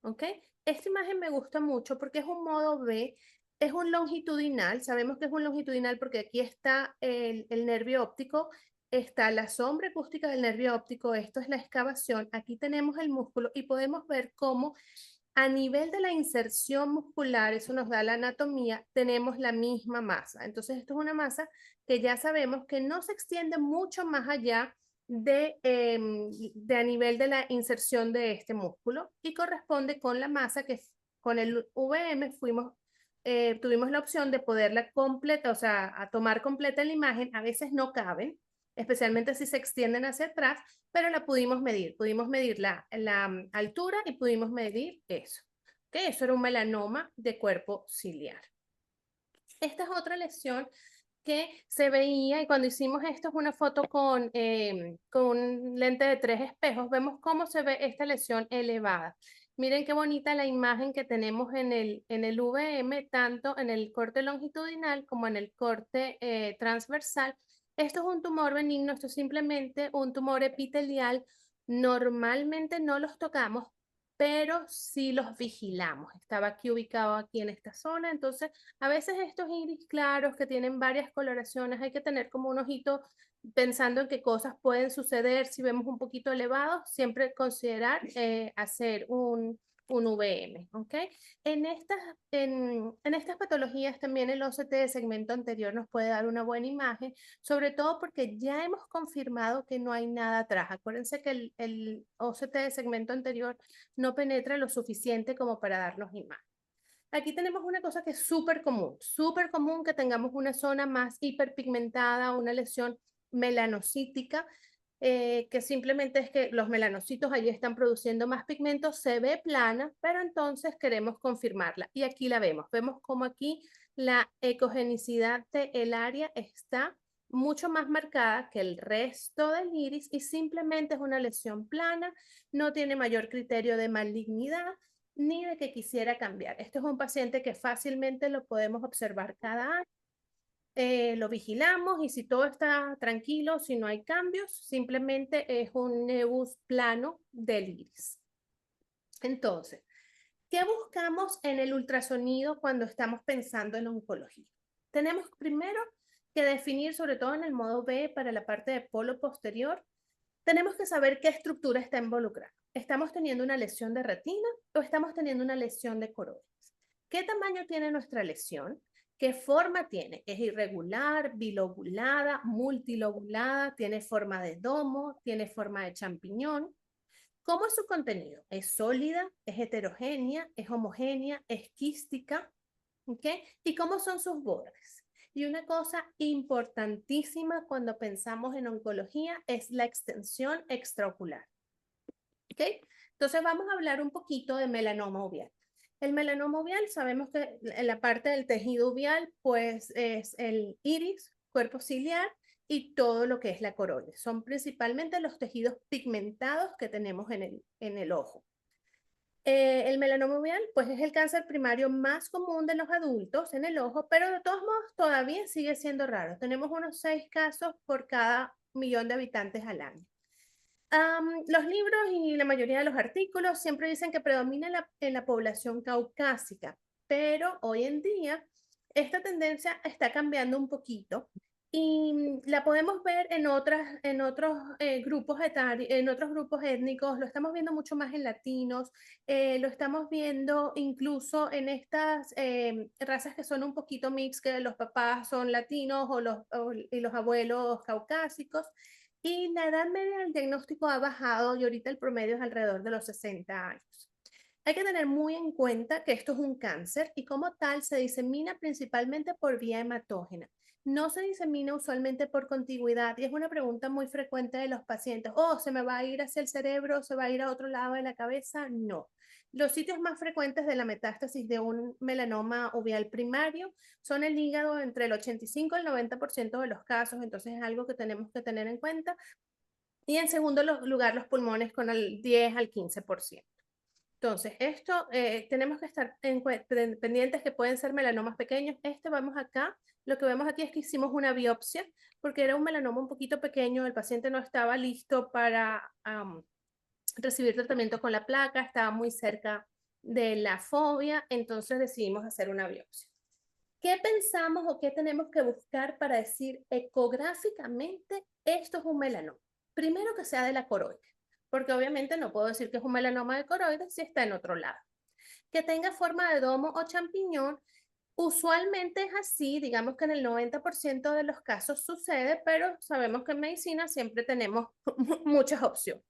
[SPEAKER 2] ¿Ok? Esta imagen me gusta mucho porque es un modo B, es un longitudinal, sabemos que es un longitudinal porque aquí está el nervio óptico, está la sombra acústica del nervio óptico, esto es la excavación, aquí tenemos el músculo y podemos ver cómo a nivel de la inserción muscular, eso nos da la anatomía, tenemos la misma masa. Entonces, esto es una masa que ya sabemos que no se extiende mucho más allá de a nivel de la inserción de este músculo y corresponde con la masa que con el VM tuvimos la opción de poderla completa, o sea, a tomar completa la imagen, a veces no caben, especialmente si se extienden hacia atrás, pero la pudimos medir la altura y pudimos medir eso. ¿Okay? Eso era un melanoma de cuerpo ciliar. Esta es otra lesión que se veía y cuando hicimos esto es una foto con un lente de 3 espejos, vemos cómo se ve esta lesión elevada. Miren qué bonita la imagen que tenemos en el VM, tanto en el corte longitudinal como en el corte transversal. Esto es un tumor benigno, esto es simplemente un tumor epitelial. Normalmente no los tocamos, pero sí los vigilamos. Estaba aquí ubicado aquí en esta zona, entonces a veces estos iris claros que tienen varias coloraciones hay que tener como un ojito pensando en qué cosas pueden suceder si vemos un poquito elevado, siempre considerar hacer un VM, ¿ok? En estas patologías también el OCT de segmento anterior nos puede dar una buena imagen, sobre todo porque ya hemos confirmado que no hay nada atrás. Acuérdense que el OCT de segmento anterior no penetra lo suficiente como para darnos imagen. Aquí tenemos una cosa que es súper común que tengamos una zona más hiperpigmentada, una lesión melanocítica, que simplemente es que los melanocitos allí están produciendo más pigmento, se ve plana, pero entonces queremos confirmarla. Y aquí la vemos. Vemos como aquí la ecogenicidad del área está mucho más marcada que el resto del iris y simplemente es una lesión plana, no tiene mayor criterio de malignidad ni de que quisiera cambiar. Este es un paciente que fácilmente lo podemos observar cada año. Lo vigilamos y si todo está tranquilo, si no hay cambios, simplemente es un nevus plano del iris. Entonces, ¿qué buscamos en el ultrasonido cuando estamos pensando en oncología? Tenemos primero que definir, sobre todo en el modo B para la parte de polo posterior, tenemos que saber qué estructura está involucrada. ¿Estamos teniendo una lesión de retina o estamos teniendo una lesión de coroides? ¿Qué tamaño tiene nuestra lesión? ¿Qué forma tiene? ¿Es irregular, bilobulada, multilobulada? ¿Tiene forma de domo? ¿Tiene forma de champiñón? ¿Cómo es su contenido? ¿Es sólida? ¿Es heterogénea? ¿Es homogénea? ¿Es quística? ¿Okay? ¿Y cómo son sus bordes? Y una cosa importantísima cuando pensamos en oncología es la extensión extraocular. ¿Okay? Entonces vamos a hablar un poquito de melanoma uveal. El melanoma uveal, sabemos que en la parte del tejido uveal, pues es el iris, cuerpo ciliar y todo lo que es la coroides. Son principalmente los tejidos pigmentados que tenemos en el ojo. El melanoma uveal, pues es el cáncer primario más común de los adultos en el ojo, pero de todos modos todavía sigue siendo raro. Tenemos unos 6 casos por cada 1.000.000 de habitantes al año. Los libros y la mayoría de los artículos siempre dicen que predomina en la población caucásica, pero hoy en día esta tendencia está cambiando un poquito Y la podemos ver en otros grupos etarios, en otros grupos étnicos, lo estamos viendo mucho más en latinos, lo estamos viendo incluso en estas razas que son un poquito mix, que los papás son latinos y los abuelos caucásicos. Y la edad media del diagnóstico ha bajado y ahorita el promedio es alrededor de los 60 años. Hay que tener muy en cuenta que esto es un cáncer y como tal se disemina principalmente por vía hematógena. No se disemina usualmente por contigüidad y es una pregunta muy frecuente de los pacientes. Oh, ¿se me va a ir hacia el cerebro? ¿Se va a ir a otro lado de la cabeza? No. Los sitios más frecuentes de la metástasis de un melanoma uveal primario son el hígado entre el 85 y el 90% de los casos, entonces es algo que tenemos que tener en cuenta. Y en segundo lugar, los pulmones con el 10 al 15%. Entonces, esto tenemos que estar pendientes que pueden ser melanomas pequeños. Vamos acá, lo que vemos aquí es que hicimos una biopsia porque era un melanoma un poquito pequeño, el paciente no estaba listo para recibir tratamiento con la placa, estaba muy cerca de la fobia, entonces decidimos hacer una biopsia. ¿Qué pensamos o qué tenemos que buscar para decir ecográficamente esto es un melanoma? Primero que sea de la coroide, porque obviamente no puedo decir que es un melanoma de coroide si está en otro lado. Que tenga forma de domo o champiñón, usualmente es así, digamos que en el 90% de los casos sucede, pero sabemos que en medicina siempre tenemos muchas opciones.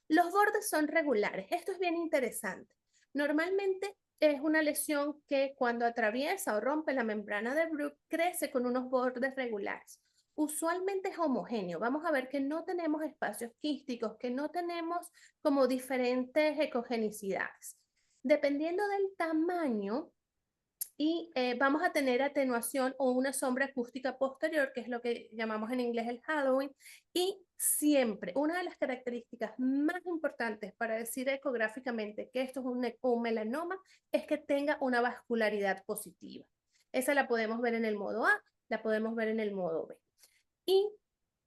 [SPEAKER 2] Los bordes son regulares, esto es bien interesante. Normalmente es una lesión que cuando atraviesa o rompe la membrana de Bruch crece con unos bordes regulares. Usualmente es homogéneo. Vamos a ver que no tenemos espacios quísticos, que no tenemos como diferentes ecogenicidades. Dependiendo del tamaño, y vamos a tener atenuación o una sombra acústica posterior, que es lo que llamamos en inglés el Halloween, y siempre una de las características más importantes para decir ecográficamente que esto es un melanoma es que tenga una vascularidad positiva. Esa la podemos ver en el modo A, la podemos ver en el modo B. Y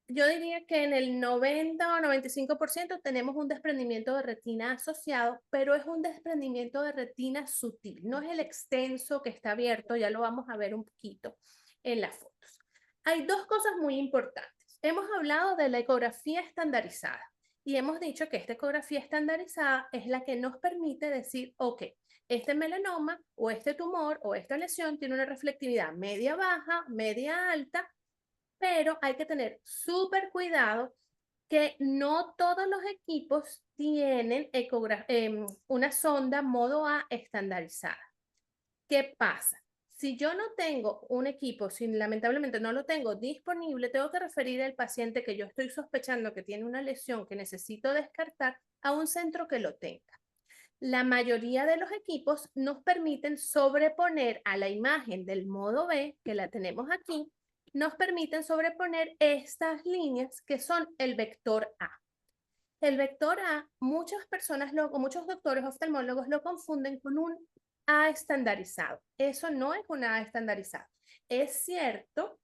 [SPEAKER 2] yo diría que en el 90 o 95% tenemos un desprendimiento de retina asociado, pero es un desprendimiento de retina sutil, no es el extenso que está abierto, ya lo vamos a ver un poquito en las fotos. Hay dos cosas muy importantes. Hemos hablado de la ecografía estandarizada y hemos dicho que esta ecografía estandarizada es la que nos permite decir, ok, este melanoma o este tumor o esta lesión tiene una reflectividad media-baja, media-alta, pero hay que tener súper cuidado que no todos los equipos tienen una sonda modo A estandarizada. ¿Qué pasa? Si yo no tengo un equipo, si lamentablemente no lo tengo disponible, tengo que referir al paciente que yo estoy sospechando que tiene una lesión que necesito descartar a un centro que lo tenga. La mayoría de los equipos nos permiten sobreponer a la imagen del modo B, que la tenemos aquí, nos permiten sobreponer estas líneas que son el vector A. El vector A, muchas personas, muchos doctores oftalmólogos lo confunden con un A estandarizado. Eso no es un A estandarizado. Es cierto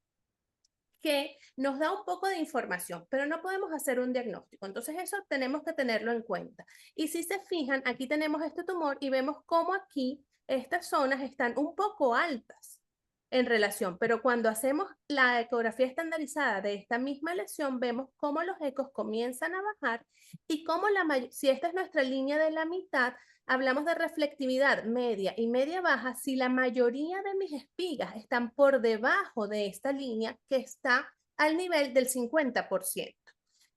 [SPEAKER 2] que nos da un poco de información, pero no podemos hacer un diagnóstico. Entonces eso tenemos que tenerlo en cuenta. Y si se fijan, aquí tenemos este tumor y vemos cómo aquí estas zonas están un poco altas en relación, pero cuando hacemos la ecografía estandarizada de esta misma lesión, vemos cómo los ecos comienzan a bajar y cómo si esta es nuestra línea de la mitad, hablamos de reflectividad media y media baja si la mayoría de mis espigas están por debajo de esta línea que está al nivel del 50%.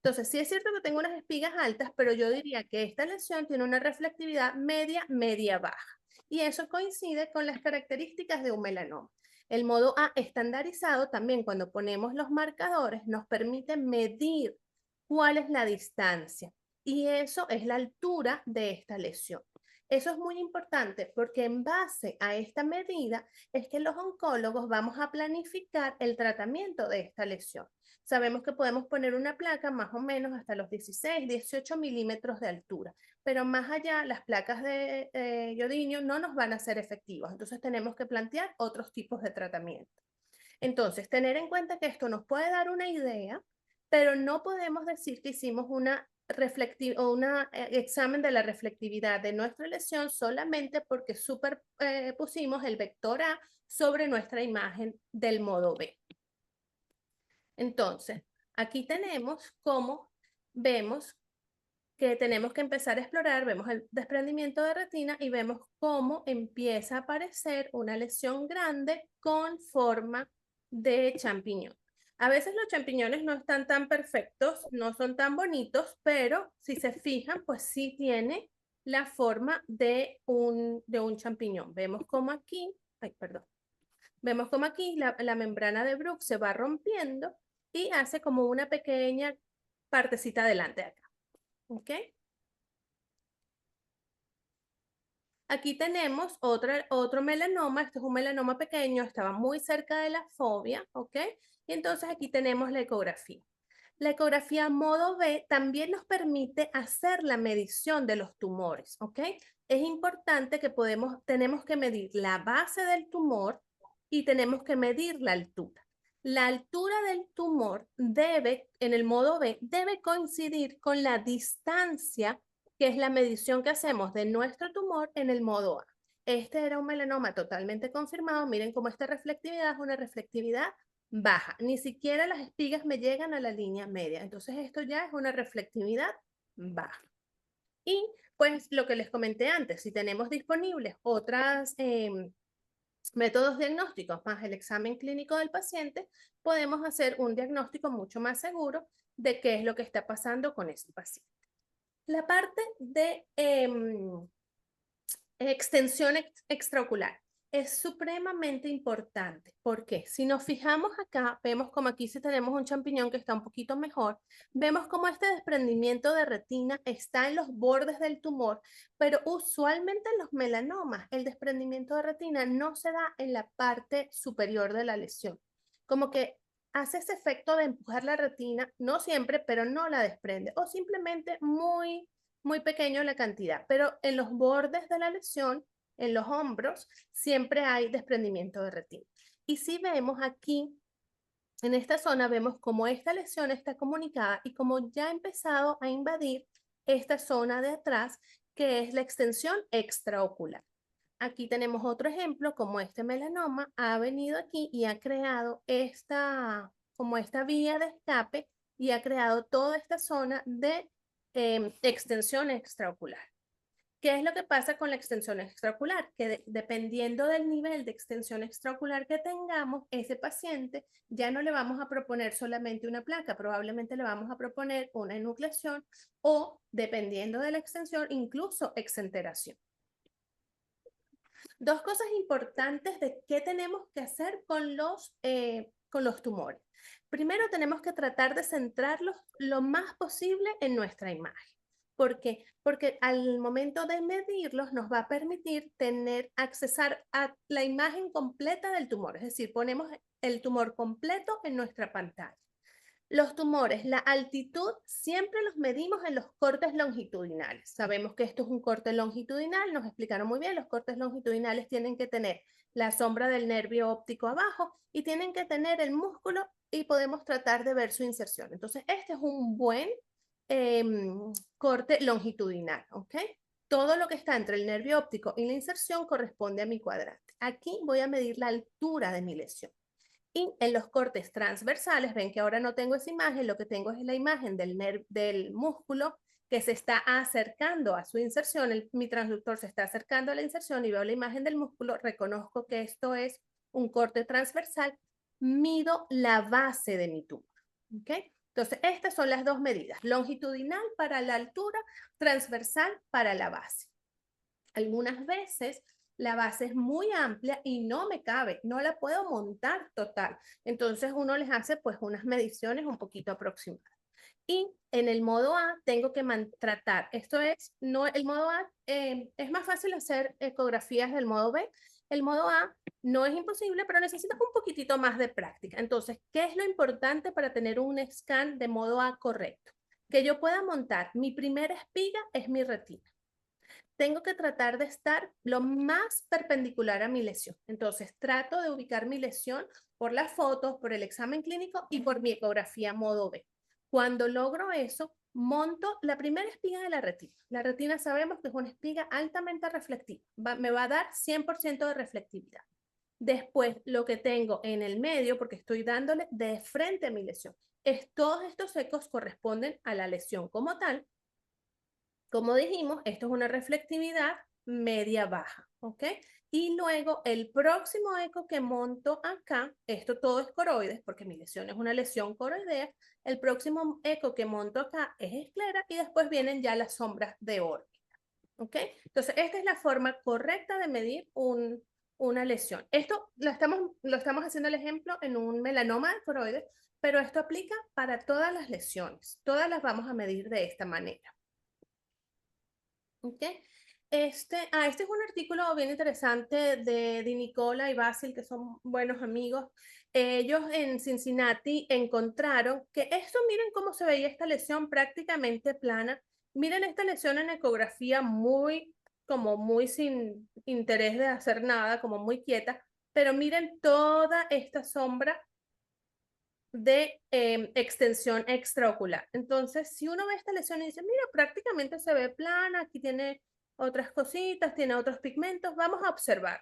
[SPEAKER 2] Entonces, sí es cierto que tengo unas espigas altas, pero yo diría que esta lesión tiene una reflectividad media, media baja. Y eso coincide con las características de un melanoma. El modo A estandarizado también cuando ponemos los marcadores nos permite medir cuál es la distancia y eso es la altura de esta lesión. Eso es muy importante porque en base a esta medida es que los oncólogos vamos a planificar el tratamiento de esta lesión. Sabemos que podemos poner una placa más o menos hasta los 16, 18 milímetros de altura, pero más allá las placas de iodio no nos van a ser efectivas, entonces tenemos que plantear otros tipos de tratamiento. Entonces, tener en cuenta que esto nos puede dar una idea, pero no podemos decir que hicimos un examen de la reflectividad de nuestra lesión solamente porque superpusimos el vector A sobre nuestra imagen del modo B. Entonces, aquí tenemos cómo vemos que tenemos que empezar a explorar, vemos el desprendimiento de retina y vemos cómo empieza a aparecer una lesión grande con forma de champiñón. A veces los champiñones no están tan perfectos, no son tan bonitos, pero si se fijan, pues sí tiene la forma de un champiñón. Vemos como aquí, vemos como aquí la membrana de Bruch se va rompiendo y hace como una pequeña partecita adelante acá. ¿Ok? Aquí tenemos otro melanoma, este es un melanoma pequeño, estaba muy cerca de la fobia, ¿ok? Y entonces aquí tenemos la ecografía. La ecografía modo B también nos permite hacer la medición de los tumores, ¿ok? Es importante que tenemos que medir la base del tumor y tenemos que medir la altura. La altura del tumor en el modo B, debe coincidir con la distancia, que es la medición que hacemos de nuestro tumor en el modo A. Este era un melanoma totalmente confirmado. Miren cómo esta reflectividad es una reflectividad baja. Ni siquiera las espigas me llegan a la línea media. Entonces esto ya es una reflectividad baja. Y pues lo que les comenté antes, si tenemos disponibles otras métodos diagnósticos más el examen clínico del paciente, podemos hacer un diagnóstico mucho más seguro de qué es lo que está pasando con ese paciente. La parte de extensión extraocular es supremamente importante. ¿Por qué? Si nos fijamos acá, vemos como aquí si tenemos un champiñón que está un poquito mejor, vemos como este desprendimiento de retina está en los bordes del tumor, pero usualmente en los melanomas el desprendimiento de retina no se da en la parte superior de la lesión. Como que hace ese efecto de empujar la retina, no siempre, pero no la desprende, o simplemente muy pequeño la cantidad, pero en los bordes de la lesión, en los hombros, siempre hay desprendimiento de retina. Y si vemos aquí, en esta zona, vemos cómo esta lesión está comunicada y cómo ya ha empezado a invadir esta zona de atrás, que es la extensión extraocular. Aquí tenemos otro ejemplo, como este melanoma ha venido aquí y ha creado esta vía de escape y ha creado toda esta zona de extensión extraocular. ¿Qué es lo que pasa con la extensión extraocular? Que dependiendo del nivel de extensión extraocular que tengamos, ese paciente ya no le vamos a proponer solamente una placa, probablemente le vamos a proponer una enucleación o, dependiendo de la extensión, incluso exenteración. Dos cosas importantes de qué tenemos que hacer con los tumores. Primero, tenemos que tratar de centrarlos lo más posible en nuestra imagen. ¿Por qué? Porque al momento de medirlos nos va a permitir accesar a la imagen completa del tumor. Es decir, ponemos el tumor completo en nuestra pantalla. Los tumores, la altitud, siempre los medimos en los cortes longitudinales. Sabemos que esto es un corte longitudinal, nos explicaron muy bien, los cortes longitudinales tienen que tener la sombra del nervio óptico abajo y tienen que tener el músculo y podemos tratar de ver su inserción. Entonces, este es un buen corte longitudinal, ¿ok? Todo lo que está entre el nervio óptico y la inserción corresponde a mi cuadrante. Aquí voy a medir la altura de mi lesión. Y en los cortes transversales, ven que ahora no tengo esa imagen, lo que tengo es la imagen del músculo que se está acercando a su inserción, mi transductor se está acercando a la inserción y veo la imagen del músculo, reconozco que esto es un corte transversal, mido la base de mi tumor, ¿ok? Entonces, estas son las dos medidas, longitudinal para la altura, transversal para la base. Algunas veces la base es muy amplia y no me cabe, no la puedo montar total. Entonces uno les hace pues unas mediciones un poquito aproximadas. Y en el modo A tengo que tratar, el modo A es más fácil hacer ecografías del modo B. El modo A no es imposible, pero necesitas un poquitito más de práctica. Entonces, ¿qué es lo importante para tener un scan de modo A correcto? Que yo pueda montar, mi primera espiga es mi retina. Tengo que tratar de estar lo más perpendicular a mi lesión. Entonces, trato de ubicar mi lesión por las fotos, por el examen clínico y por mi ecografía modo B. Cuando logro eso, monto la primera espiga de la retina. La retina sabemos que es una espiga altamente reflectiva. Me va a dar 100% de reflectividad. Después, lo que tengo en el medio, porque estoy dándole de frente a mi lesión. Todos estos ecos corresponden a la lesión como tal. Como dijimos, esto es una reflectividad media-baja, ¿ok? Y luego el próximo eco que monto acá, esto todo es coroides, porque mi lesión es una lesión coroidea, el próximo eco que monto acá es esclera y después vienen ya las sombras de órbita, ¿ok? Entonces, esta es la forma correcta de medir una lesión. Esto lo estamos haciendo el ejemplo en un melanoma de coroides, pero esto aplica para todas las lesiones. Todas las vamos a medir de esta manera. ¿Ok? Este es un artículo bien interesante de Di Nicola y Basil, que son buenos amigos. Ellos en Cincinnati encontraron que esto, miren cómo se veía esta lesión prácticamente plana. Miren esta lesión en ecografía muy sin interés de hacer nada, como muy quieta, pero miren toda esta sombra de extensión extraocular. Entonces, si uno ve esta lesión y dice, mira, prácticamente se ve plana, aquí tiene otras cositas, tiene otros pigmentos, vamos a observar.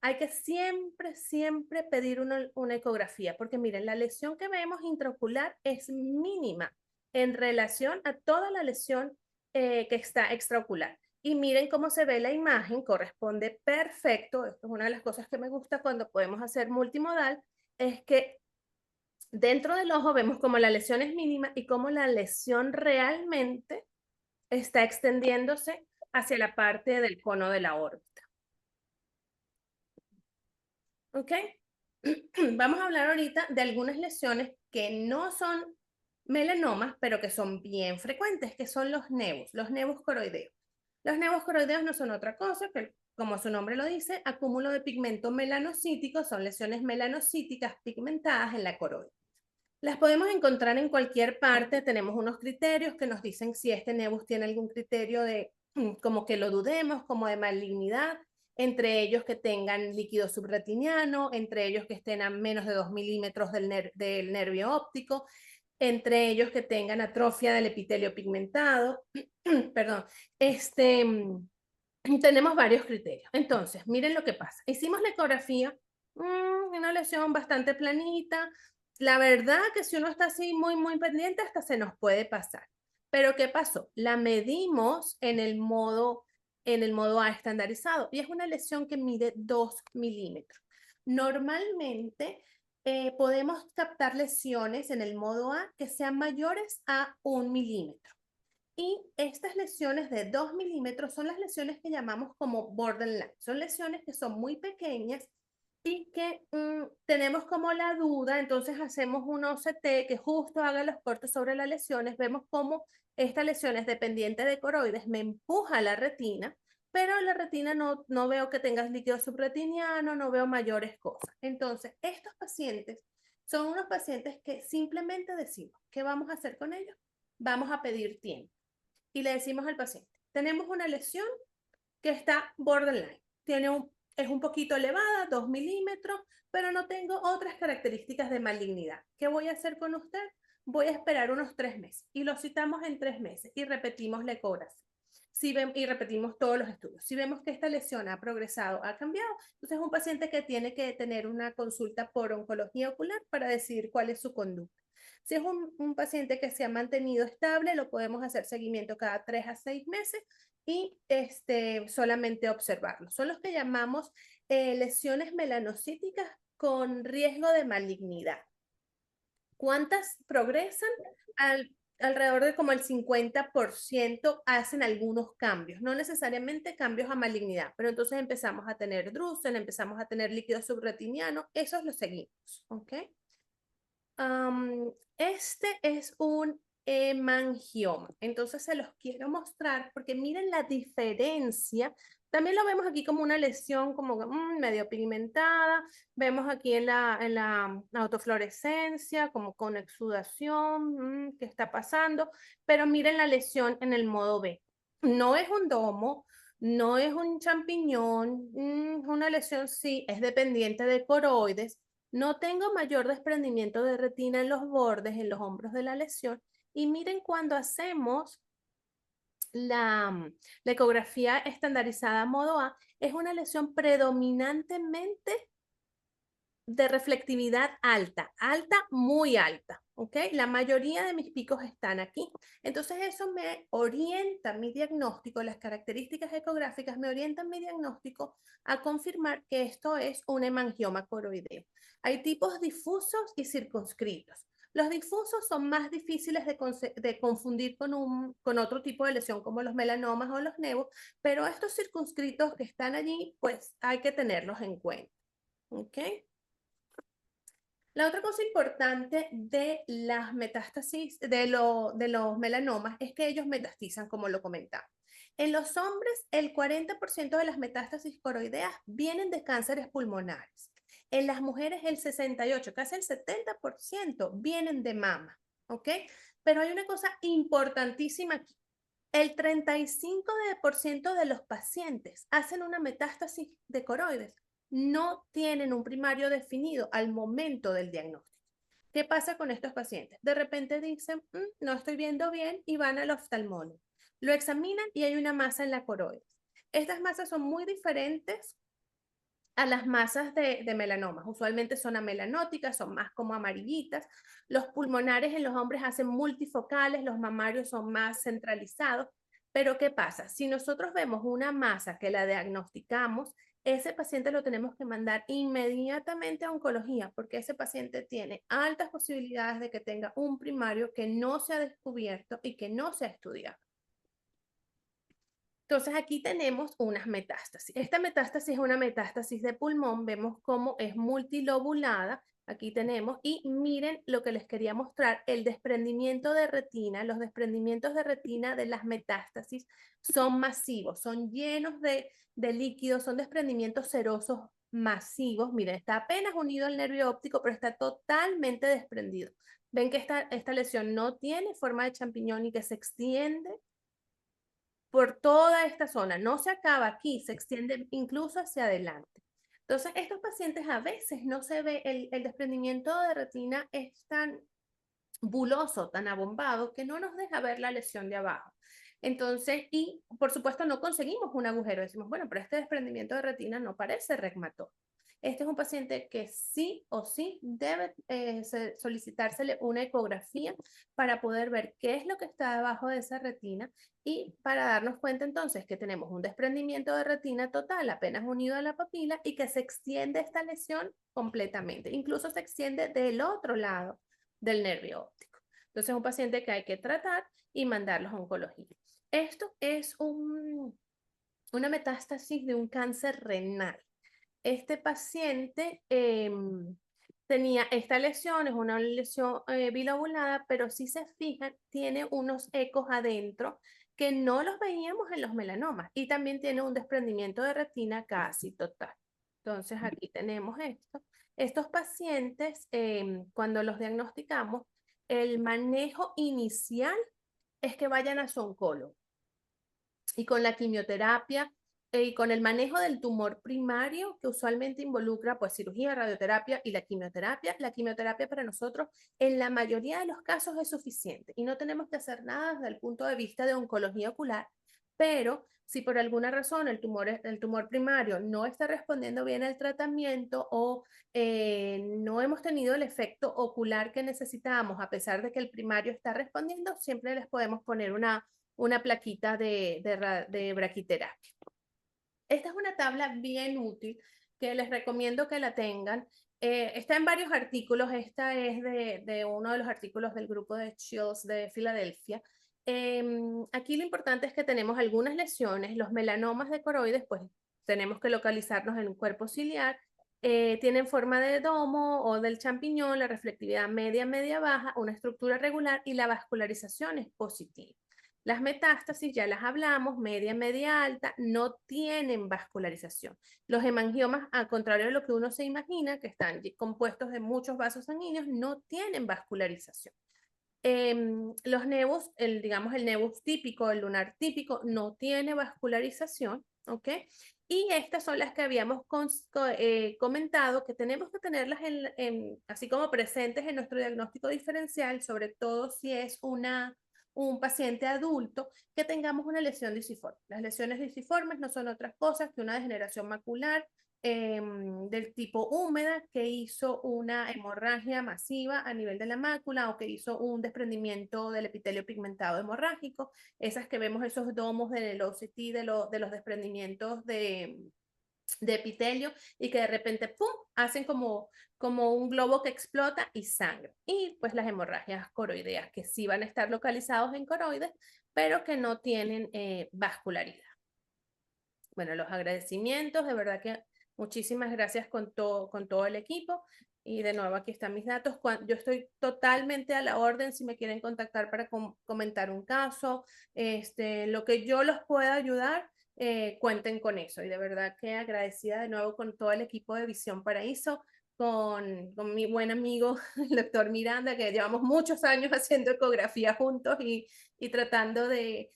[SPEAKER 2] Hay que siempre pedir una ecografía, porque miren, la lesión que vemos intraocular es mínima en relación a toda la lesión que está extraocular. Y miren cómo se ve la imagen, corresponde perfecto. Esto es una de las cosas que me gusta cuando podemos hacer multimodal, es que dentro del ojo vemos como la lesión es mínima y cómo la lesión realmente está extendiéndose hacia la parte del cono de la órbita. ¿Ok? Vamos a hablar ahorita de algunas lesiones que no son melanomas, pero que son bien frecuentes, que son los nevus coroideos. Los nevus coroideos no son otra cosa que, como su nombre lo dice, acúmulo de pigmento melanocítico, son lesiones melanocíticas pigmentadas en la coroide. Las podemos encontrar en cualquier parte, tenemos unos criterios que nos dicen si este nevus tiene algún criterio de como que lo dudemos, como de malignidad, entre ellos que tengan líquido subretiniano, entre ellos que estén a menos de 2 milímetros del nervio óptico, entre ellos que tengan atrofia del epitelio pigmentado, perdón, tenemos varios criterios. Entonces, miren lo que pasa. Hicimos la ecografía, una lesión bastante planita. La verdad que si uno está así muy pendiente, hasta se nos puede pasar. Pero ¿qué pasó? La medimos en el modo A estandarizado y es una lesión que mide 2 milímetros. Normalmente podemos captar lesiones en el modo A que sean mayores a 1 milímetro. Y estas lesiones de 2 milímetros son las lesiones que llamamos como borderline. Son lesiones que son muy pequeñas y que tenemos como la duda, entonces hacemos un OCT que justo haga los cortes sobre las lesiones, vemos cómo esta lesión es dependiente de coroides, me empuja a la retina, pero la retina no veo que tengas líquido subretiniano, no veo mayores cosas. Entonces, estos pacientes son unos pacientes que simplemente decimos, ¿qué vamos a hacer con ellos? Vamos a pedir tiempo. Y le decimos al paciente, tenemos una lesión que está borderline, es un poquito elevada, 2 milímetros, pero no tengo otras características de malignidad. ¿Qué voy a hacer con usted? Voy a esperar unos 3 meses y lo citamos en 3 meses y repetimos la ecografía. Y repetimos todos los estudios. Si vemos que esta lesión ha progresado, ha cambiado, entonces es un paciente que tiene que tener una consulta por oncología ocular para decidir cuál es su conducta. Si es un paciente que se ha mantenido estable, lo podemos hacer seguimiento cada 3 a 6 meses y solamente observarlo. Son los que llamamos lesiones melanocíticas con riesgo de malignidad. ¿Cuántas progresan? Alrededor de como el 50% hacen algunos cambios, no necesariamente cambios a malignidad, pero entonces empezamos a tener drusen, empezamos a tener líquido subretiniano, esos los seguimos, ¿ok? Este es un hemangioma, entonces se los quiero mostrar porque miren la diferencia. También lo vemos aquí como una lesión como medio pigmentada, vemos aquí en la autofluorescencia como con exudación, ¿qué está pasando? Pero miren la lesión en el modo B. No es un domo, no es un champiñón, una lesión sí, es dependiente de coroides. No tengo mayor desprendimiento de retina en los bordes, en los hombros de la lesión. Y miren cuando hacemos la ecografía estandarizada modo A, es una lesión predominantemente de reflectividad alta, muy alta, ¿ok? La mayoría de mis picos están aquí. Entonces eso me orienta mi diagnóstico, las características ecográficas me orientan mi diagnóstico a confirmar que esto es un hemangioma coroideo. Hay tipos difusos y circunscritos. Los difusos son más difíciles de confundir con otro tipo de lesión como los melanomas o los nevos, pero estos circunscritos que están allí, pues hay que tenerlos en cuenta, ¿ok? La otra cosa importante de las metástasis, de los melanomas, es que ellos metastizan, como lo comentaba. En los hombres, el 40% de las metástasis coroideas vienen de cánceres pulmonares. En las mujeres, el 68%, casi el 70% vienen de mama, ¿ok? Pero hay una cosa importantísima aquí. El 35% de los pacientes hacen una metástasis de coroides. No tienen un primario definido al momento del diagnóstico. ¿Qué pasa con estos pacientes? De repente dicen, no estoy viendo bien y van al oftalmólogo. Lo examinan y hay una masa en la coroides. Estas masas son muy diferentes a las masas de melanomas. Usualmente son amelanóticas, son más como amarillitas. Los pulmonares en los hombres hacen multifocales, los mamarios son más centralizados. Pero ¿qué pasa? Si nosotros vemos una masa que la diagnosticamos, ese paciente lo tenemos que mandar inmediatamente a oncología, porque ese paciente tiene altas posibilidades de que tenga un primario que no se ha descubierto y que no se ha estudiado. Entonces aquí tenemos unas metástasis. Esta metástasis es una metástasis de pulmón. Vemos cómo es multilobulada. Aquí tenemos, y miren lo que les quería mostrar, el desprendimiento de retina. Los desprendimientos de retina de las metástasis son masivos, son llenos de líquidos, son desprendimientos serosos masivos. Miren, está apenas unido al nervio óptico, pero está totalmente desprendido. Ven que esta lesión no tiene forma de champiñón y que se extiende por toda esta zona, no se acaba aquí, se extiende incluso hacia adelante. Entonces, estos pacientes a veces no se ve, el desprendimiento de retina es tan buloso, tan abombado, que no nos deja ver la lesión de abajo. Entonces, y por supuesto no conseguimos un agujero, decimos, bueno, pero este desprendimiento de retina no parece regmatoide. Este es un paciente que sí o sí debe solicitársele una ecografía para poder ver qué es lo que está debajo de esa retina y para darnos cuenta entonces que tenemos un desprendimiento de retina total apenas unido a la papila y que se extiende esta lesión completamente. Incluso se extiende del otro lado del nervio óptico. Entonces es un paciente que hay que tratar y mandarlos a oncología. Esto es una metástasis de un cáncer renal. Este paciente tenía esta lesión, es una lesión bilobulada, pero si se fijan, tiene unos ecos adentro que no los veíamos en los melanomas y también tiene un desprendimiento de retina casi total. Entonces aquí tenemos esto. Estos pacientes, cuando los diagnosticamos, el manejo inicial es que vayan a su oncólogo. Y con la quimioterapia y con el manejo del tumor primario, que usualmente involucra pues cirugía, radioterapia y la quimioterapia para nosotros en la mayoría de los casos es suficiente y no tenemos que hacer nada desde el punto de vista de oncología ocular, pero si por alguna razón el tumor primario no está respondiendo bien al tratamiento o no hemos tenido el efecto ocular que necesitábamos, a pesar de que el primario está respondiendo, siempre les podemos poner una plaquita de braquiterapia. Esta es una tabla bien útil que les recomiendo que la tengan. Está en varios artículos. Esta es de uno de los artículos del grupo de Shields de Filadelfia. Aquí lo importante es que tenemos algunas lesiones. Los melanomas de coroides, pues tenemos que localizarnos en un cuerpo ciliar. Tienen forma de domo o del champiñón, la reflectividad media, media, baja, una estructura regular y la vascularización es positiva. Las metástasis, ya las hablamos, media, media, alta, no tienen vascularización. Los hemangiomas, al contrario de lo que uno se imagina, que están compuestos de muchos vasos sanguíneos, no tienen vascularización. Los nevos, digamos el nevus típico, el lunar típico, no tiene vascularización, ¿ok? Y estas son las que habíamos comentado, que tenemos que tenerlas así como presentes en nuestro diagnóstico diferencial, sobre todo si es un paciente adulto, que tengamos una lesión disciforme. Las lesiones disciformes no son otras cosas que una degeneración macular del tipo húmeda que hizo una hemorragia masiva a nivel de la mácula o que hizo un desprendimiento del epitelio pigmentado hemorrágico, esas que vemos esos domos del OCT, de los desprendimientos de epitelio y que de repente, ¡pum!, hacen como un globo que explota y sangre. Y pues las hemorragias coroideas, que sí van a estar localizados en coroides, pero que no tienen vascularidad. Bueno, los agradecimientos, de verdad que muchísimas gracias con todo el equipo. Y de nuevo, aquí están mis datos. Yo estoy totalmente a la orden si me quieren contactar para comentar un caso, lo que yo los pueda ayudar, cuenten con eso. Y de verdad que agradecida de nuevo con todo el equipo de Visión Paraíso, con mi buen amigo, el doctor Miranda, que llevamos muchos años haciendo ecografía juntos y tratando de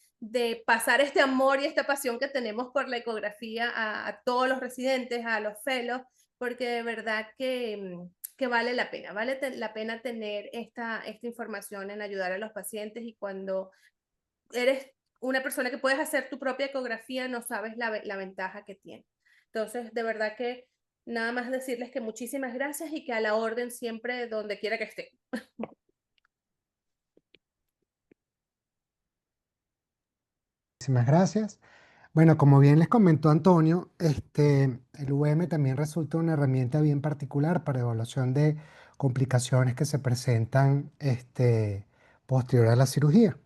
[SPEAKER 2] pasar este amor y esta pasión que tenemos por la ecografía a todos los residentes, a los fellows, porque de verdad que vale la pena tener esta información en ayudar a los pacientes, y cuando eres una persona que puedes hacer tu propia ecografía, no sabes la ventaja que tiene. Entonces, de verdad que nada más decirles que muchísimas gracias y que a la orden siempre donde quiera que esté.
[SPEAKER 3] Muchísimas gracias. Bueno, como bien les comentó Antonio, el VM también resulta una herramienta bien particular para evaluación de complicaciones que se presentan posterior a la cirugía.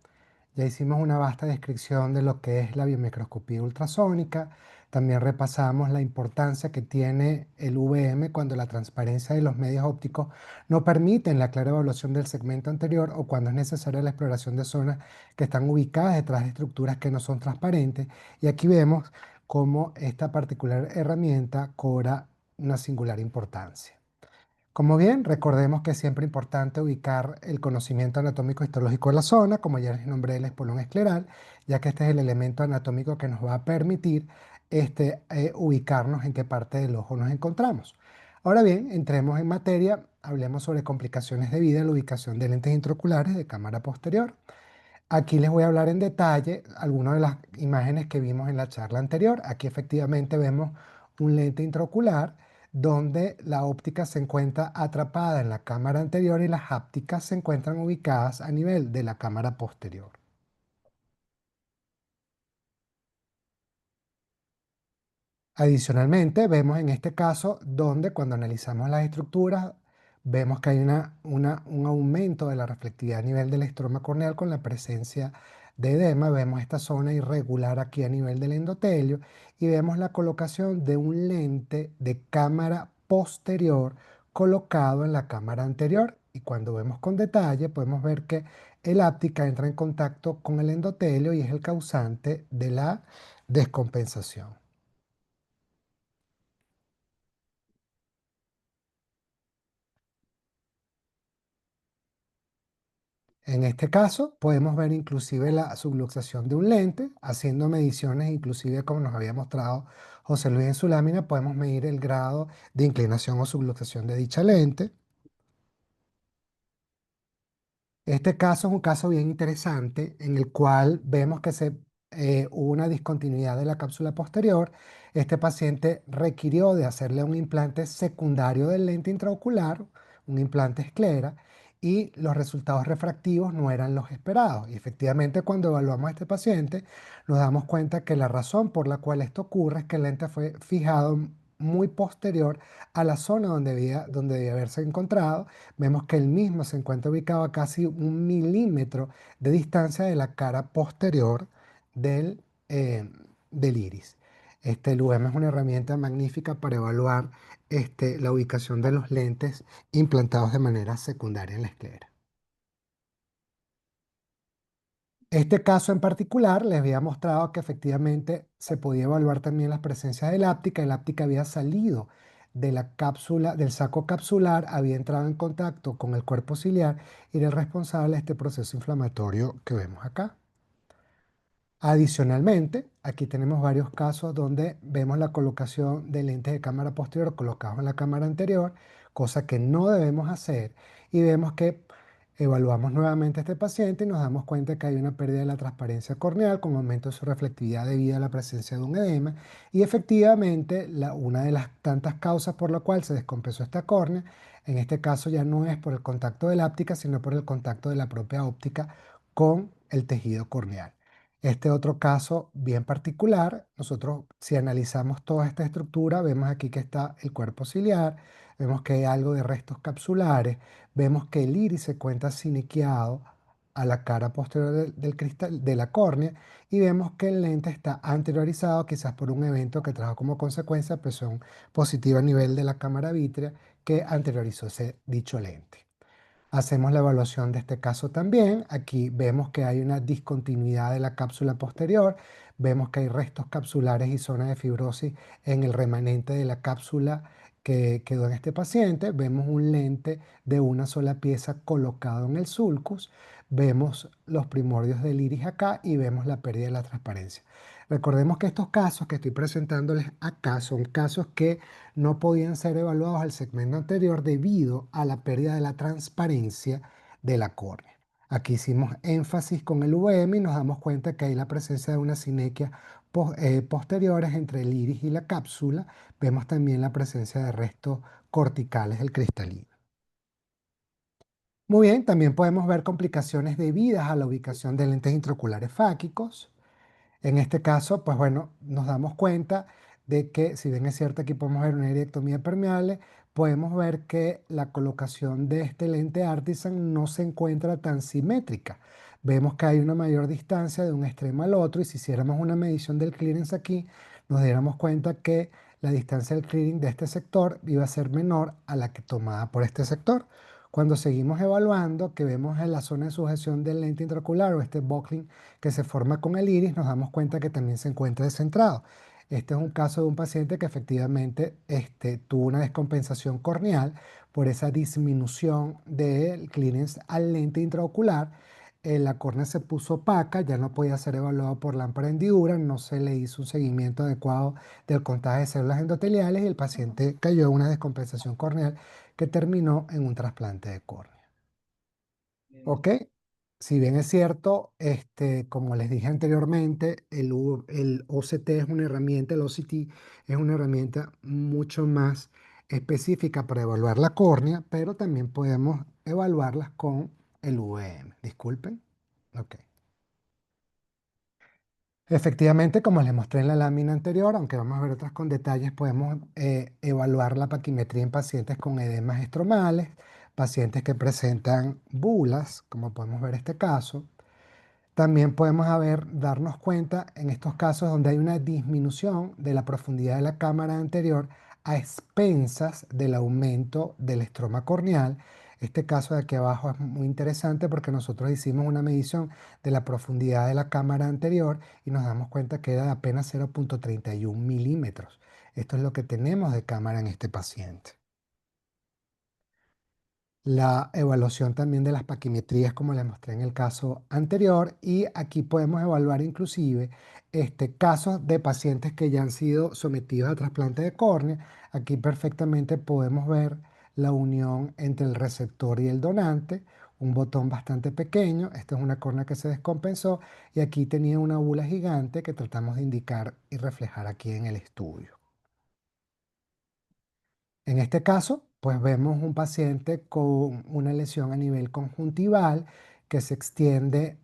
[SPEAKER 3] Ya hicimos una vasta descripción de lo que es la biomicroscopía ultrasónica. También repasamos la importancia que tiene el VM cuando la transparencia de los medios ópticos no permiten la clara evaluación del segmento anterior o cuando es necesaria la exploración de zonas que están ubicadas detrás de estructuras que no son transparentes. Y aquí vemos cómo esta particular herramienta cobra una singular importancia. Como bien, recordemos que es siempre importante ubicar el conocimiento anatómico histológico de la zona, como ya les nombré el espolón escleral, ya que este es el elemento anatómico que nos va a permitir ubicarnos en qué parte del ojo nos encontramos. Ahora bien, entremos en materia, hablemos sobre complicaciones debidas a la ubicación de lentes intraoculares de cámara posterior. Aquí les voy a hablar en detalle algunas de las imágenes que vimos en la charla anterior. Aquí efectivamente vemos un lente intraocular donde la óptica se encuentra atrapada en la cámara anterior y las hápticas se encuentran ubicadas a nivel de la cámara posterior. Adicionalmente, vemos en este caso donde cuando analizamos las estructuras, vemos que hay un aumento de la reflectividad a nivel del estroma corneal con la presencia de edema. Vemos esta zona irregular aquí a nivel del endotelio y vemos la colocación de un lente de cámara posterior colocado en la cámara anterior. Y cuando vemos con detalle, podemos ver que el áptica entra en contacto con el endotelio y es el causante de la descompensación. En este caso, podemos ver inclusive la subluxación de un lente, haciendo mediciones, inclusive como nos había mostrado José Luis en su lámina, podemos medir el grado de inclinación o subluxación de dicha lente. Este caso es un caso bien interesante en el cual vemos que hubo una discontinuidad de la cápsula posterior. Este paciente requirió de hacerle un implante secundario del lente intraocular, un implante esclera, y los resultados refractivos no eran los esperados. Y efectivamente, cuando evaluamos a este paciente, nos damos cuenta que la razón por la cual esto ocurre es que el lente fue fijado muy posterior a la zona donde debía haberse encontrado. Vemos que el mismo se encuentra ubicado a casi 1 milímetro de distancia de la cara posterior del, del iris. El UM es una herramienta magnífica para evaluar la ubicación de los lentes implantados de manera secundaria en la esclera. Este caso en particular les había mostrado que efectivamente se podía evaluar también las presencias del áptica. El áptica había salido de la cápsula, del saco capsular, había entrado en contacto con el cuerpo ciliar y era el responsable de este proceso inflamatorio que vemos acá. Adicionalmente, aquí tenemos varios casos donde vemos la colocación de lentes de cámara posterior colocados en la cámara anterior, cosa que no debemos hacer, y vemos que Evaluamos nuevamente a este paciente y nos damos cuenta que hay una pérdida de la transparencia corneal con aumento de su reflectividad debido a la presencia de un edema. Y efectivamente, una de las tantas causas por la cual se descompensó esta córnea, en este caso ya no es por el contacto de la óptica, sino por el contacto de la propia óptica con el tejido corneal. Este otro caso bien particular, nosotros si analizamos toda esta estructura, vemos aquí que está el cuerpo ciliar, vemos que hay algo de restos capsulares, vemos que el iris se encuentra siniqueado a la cara posterior del cristal, de la córnea, y vemos que el lente está anteriorizado, quizás por un evento que trajo como consecuencia presión positiva a nivel de la cámara vítrea que anteriorizó dicho lente. Hacemos la evaluación de este caso también. Aquí vemos que hay una discontinuidad de la cápsula posterior. Vemos que hay restos capsulares y zonas de fibrosis en el remanente de la cápsula que quedó en este paciente. Vemos un lente de una sola pieza colocado en el sulcus. Vemos los primordios del iris acá y vemos la pérdida de la transparencia. Recordemos que estos casos que estoy presentándoles acá son casos que no podían ser evaluados al segmento anterior debido a la pérdida de la transparencia de la córnea. Aquí hicimos énfasis con el VM y nos damos cuenta que hay la presencia de una sinequia posteriores entre el iris y la cápsula. Vemos también la presencia de restos corticales del cristalino. Muy bien, también podemos ver complicaciones debidas a la ubicación de lentes intraoculares fáquicos. En este caso, pues bueno, nos damos cuenta de que, si bien es cierto aquí podemos ver una iriectomía permeable, podemos ver que la colocación de este lente Artisan no se encuentra tan simétrica. Vemos que hay una mayor distancia de un extremo al otro y si hiciéramos una medición del clearance aquí, nos diéramos cuenta que la distancia del clearing de este sector iba a ser menor a la que tomada por este sector. Cuando seguimos evaluando, que vemos en la zona de sujeción del lente intraocular o este buckling que se forma con el iris, nos damos cuenta que también se encuentra descentrado. Este es un caso de un paciente que efectivamente tuvo una descompensación corneal por esa disminución del clearance al lente intraocular. La córnea se puso opaca, ya no podía ser evaluado por lámpara hendidura, no se le hizo un seguimiento adecuado del contagio de células endoteliales y el paciente cayó en una descompensación corneal que terminó en un trasplante de córnea. ¿Ok? Si bien es cierto, como les dije anteriormente, el OCT es una herramienta, el OCT es una herramienta mucho más específica para evaluar la córnea, pero también podemos evaluarlas con el VM. Disculpen. Ok. Efectivamente, como les mostré en la lámina anterior, aunque vamos a ver otras con detalles, podemos evaluar la paquimetría en pacientes con edemas estromales, pacientes que presentan bulas, como podemos ver este caso. También podemos darnos cuenta en estos casos donde hay una disminución de la profundidad de la cámara anterior a expensas del aumento del estroma corneal. Este caso de aquí abajo es muy interesante porque nosotros hicimos una medición de la profundidad de la cámara anterior y nos damos cuenta que era de apenas 0,31 milímetros. Esto es lo que tenemos de cámara en este paciente. La evaluación también de las paquimetrías, como les mostré en el caso anterior, y aquí podemos evaluar inclusive casos de pacientes que ya han sido sometidos a trasplante de córnea. Aquí perfectamente podemos ver la unión entre el receptor y el donante, un botón bastante pequeño. Esta es una córnea que se descompensó y aquí tenía una bula gigante que tratamos de indicar y reflejar aquí en el estudio. En este caso, pues vemos un paciente con una lesión a nivel conjuntival que se extiende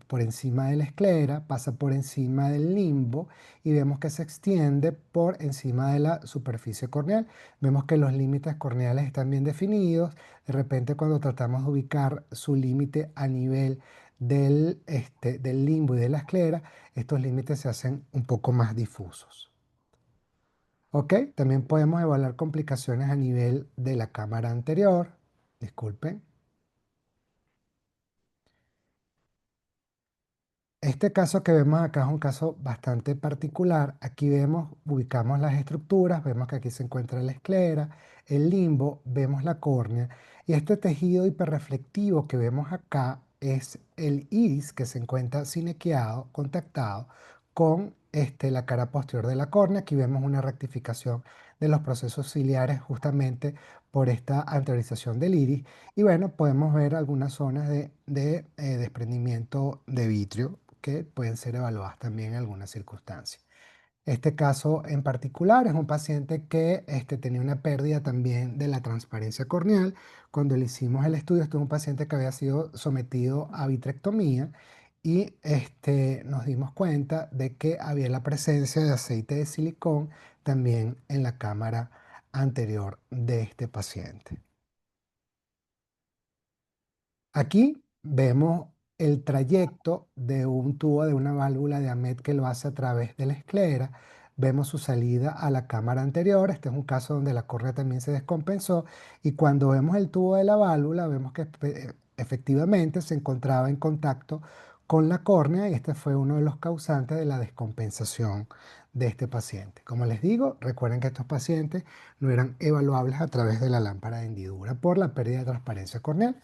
[SPEAKER 3] por encima de la esclera, pasa por encima del limbo y vemos que se extiende por encima de la superficie corneal. Vemos que los límites corneales están bien definidos. De repente, cuando tratamos de ubicar su límite a nivel del limbo y de la esclera, estos límites se hacen un poco más difusos. Ok, también podemos evaluar complicaciones a nivel de la cámara anterior. Disculpen. Este caso que vemos acá es un caso bastante particular. Aquí ubicamos las estructuras, vemos que aquí se encuentra la esclera, el limbo, vemos la córnea. Y este tejido hiperreflectivo que vemos acá es el iris que se encuentra sinequeado, contactado con la cara posterior de la córnea. Aquí vemos una rectificación de los procesos ciliares justamente por esta anteriorización del iris. Y bueno, podemos ver algunas zonas de desprendimiento de vitrio que pueden ser evaluadas también en algunas circunstancias. Este caso en particular es un paciente que tenía una pérdida también de la transparencia corneal. Cuando le hicimos el estudio, este es un paciente que había sido sometido a vitrectomía y nos dimos cuenta de que había la presencia de aceite de silicón también en la cámara anterior de este paciente. Aquí vemos el trayecto de un tubo de una válvula de AMET que lo hace a través de la esclera. Vemos su salida a la cámara anterior. Este es un caso donde la córnea también se descompensó. Y cuando vemos el tubo de la válvula, vemos que efectivamente se encontraba en contacto con la córnea y este fue uno de los causantes de la descompensación de este paciente. Como les digo, recuerden que estos pacientes no eran evaluables a través de la lámpara de hendidura por la pérdida de transparencia corneal.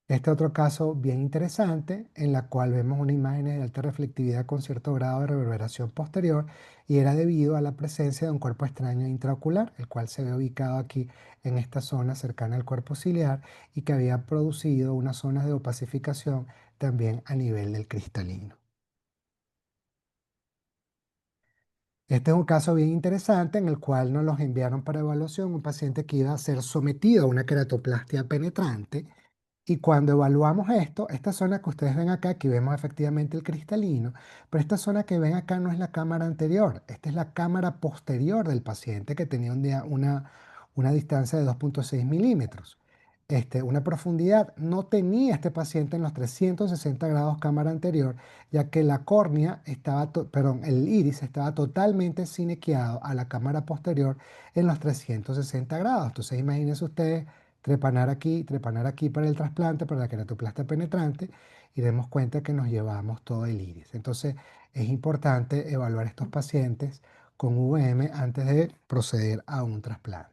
[SPEAKER 3] Este otro caso bien interesante en la cual vemos una imagen de alta reflectividad con cierto grado de reverberación posterior y era debido a la presencia de un cuerpo extraño intraocular, el cual se ve ubicado aquí en esta zona cercana al cuerpo ciliar y que había producido unas zonas de opacificación también a nivel del cristalino. Este es un caso bien interesante en el cual nos los enviaron para evaluación un paciente que iba a ser sometido a una queratoplastia penetrante. Y cuando evaluamos esto, esta zona que ustedes ven acá, aquí vemos efectivamente el cristalino, pero esta zona que ven acá no es la cámara anterior, esta es la cámara posterior del paciente que tenía una distancia de 2.6 milímetros. Una profundidad no tenía este paciente en los 360 grados cámara anterior, ya que la córnea el iris estaba totalmente cinequeado a la cámara posterior en los 360 grados. Entonces imagínense ustedes trepanar aquí para el trasplante, para la queratoplastia penetrante, y demos cuenta que nos llevamos todo el iris. Entonces, es importante evaluar estos pacientes con VM antes de proceder a un trasplante.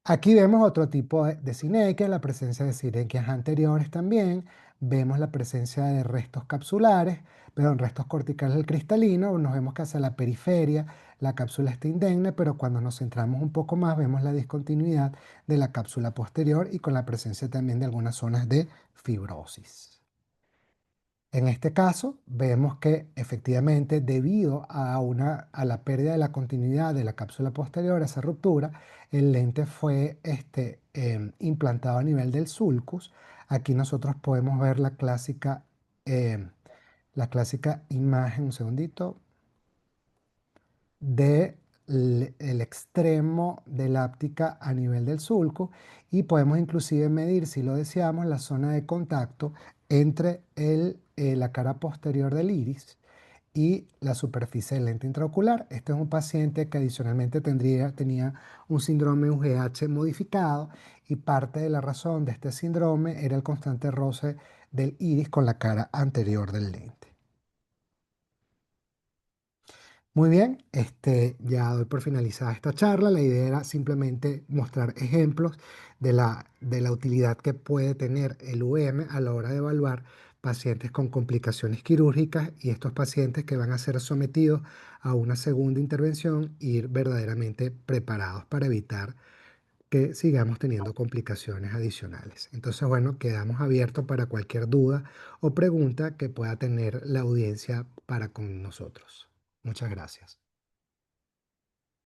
[SPEAKER 3] Aquí vemos otro tipo de sinequias, la presencia de sinequias anteriores también. Vemos la presencia de restos capsulares, restos corticales del cristalino. Nos vemos que hacia la periferia la cápsula está indemne, pero cuando nos centramos un poco más vemos la discontinuidad de la cápsula posterior y con la presencia también de algunas zonas de fibrosis. En este caso, vemos que efectivamente debido a la pérdida de la continuidad de la cápsula posterior, esa ruptura, el lente fue implantado a nivel del sulcus. Aquí nosotros podemos ver la clásica imagen, un segundito, del extremo de la áptica a nivel del sulco y podemos inclusive medir, si lo deseamos, la zona de contacto entre la cara posterior del iris y la superficie del lente intraocular. Este es un paciente que adicionalmente tenía un síndrome UGH modificado y parte de la razón de este síndrome era el constante roce del iris con la cara anterior del lente. Muy bien, ya doy por finalizada esta charla. La idea era simplemente mostrar ejemplos de la utilidad que puede tener el VM a la hora de evaluar pacientes con complicaciones quirúrgicas y estos pacientes que van a ser sometidos a una segunda intervención, ir verdaderamente preparados para evitar que sigamos teniendo complicaciones adicionales. Entonces, bueno, quedamos abiertos para cualquier duda o pregunta que pueda tener la audiencia para con nosotros. Muchas gracias.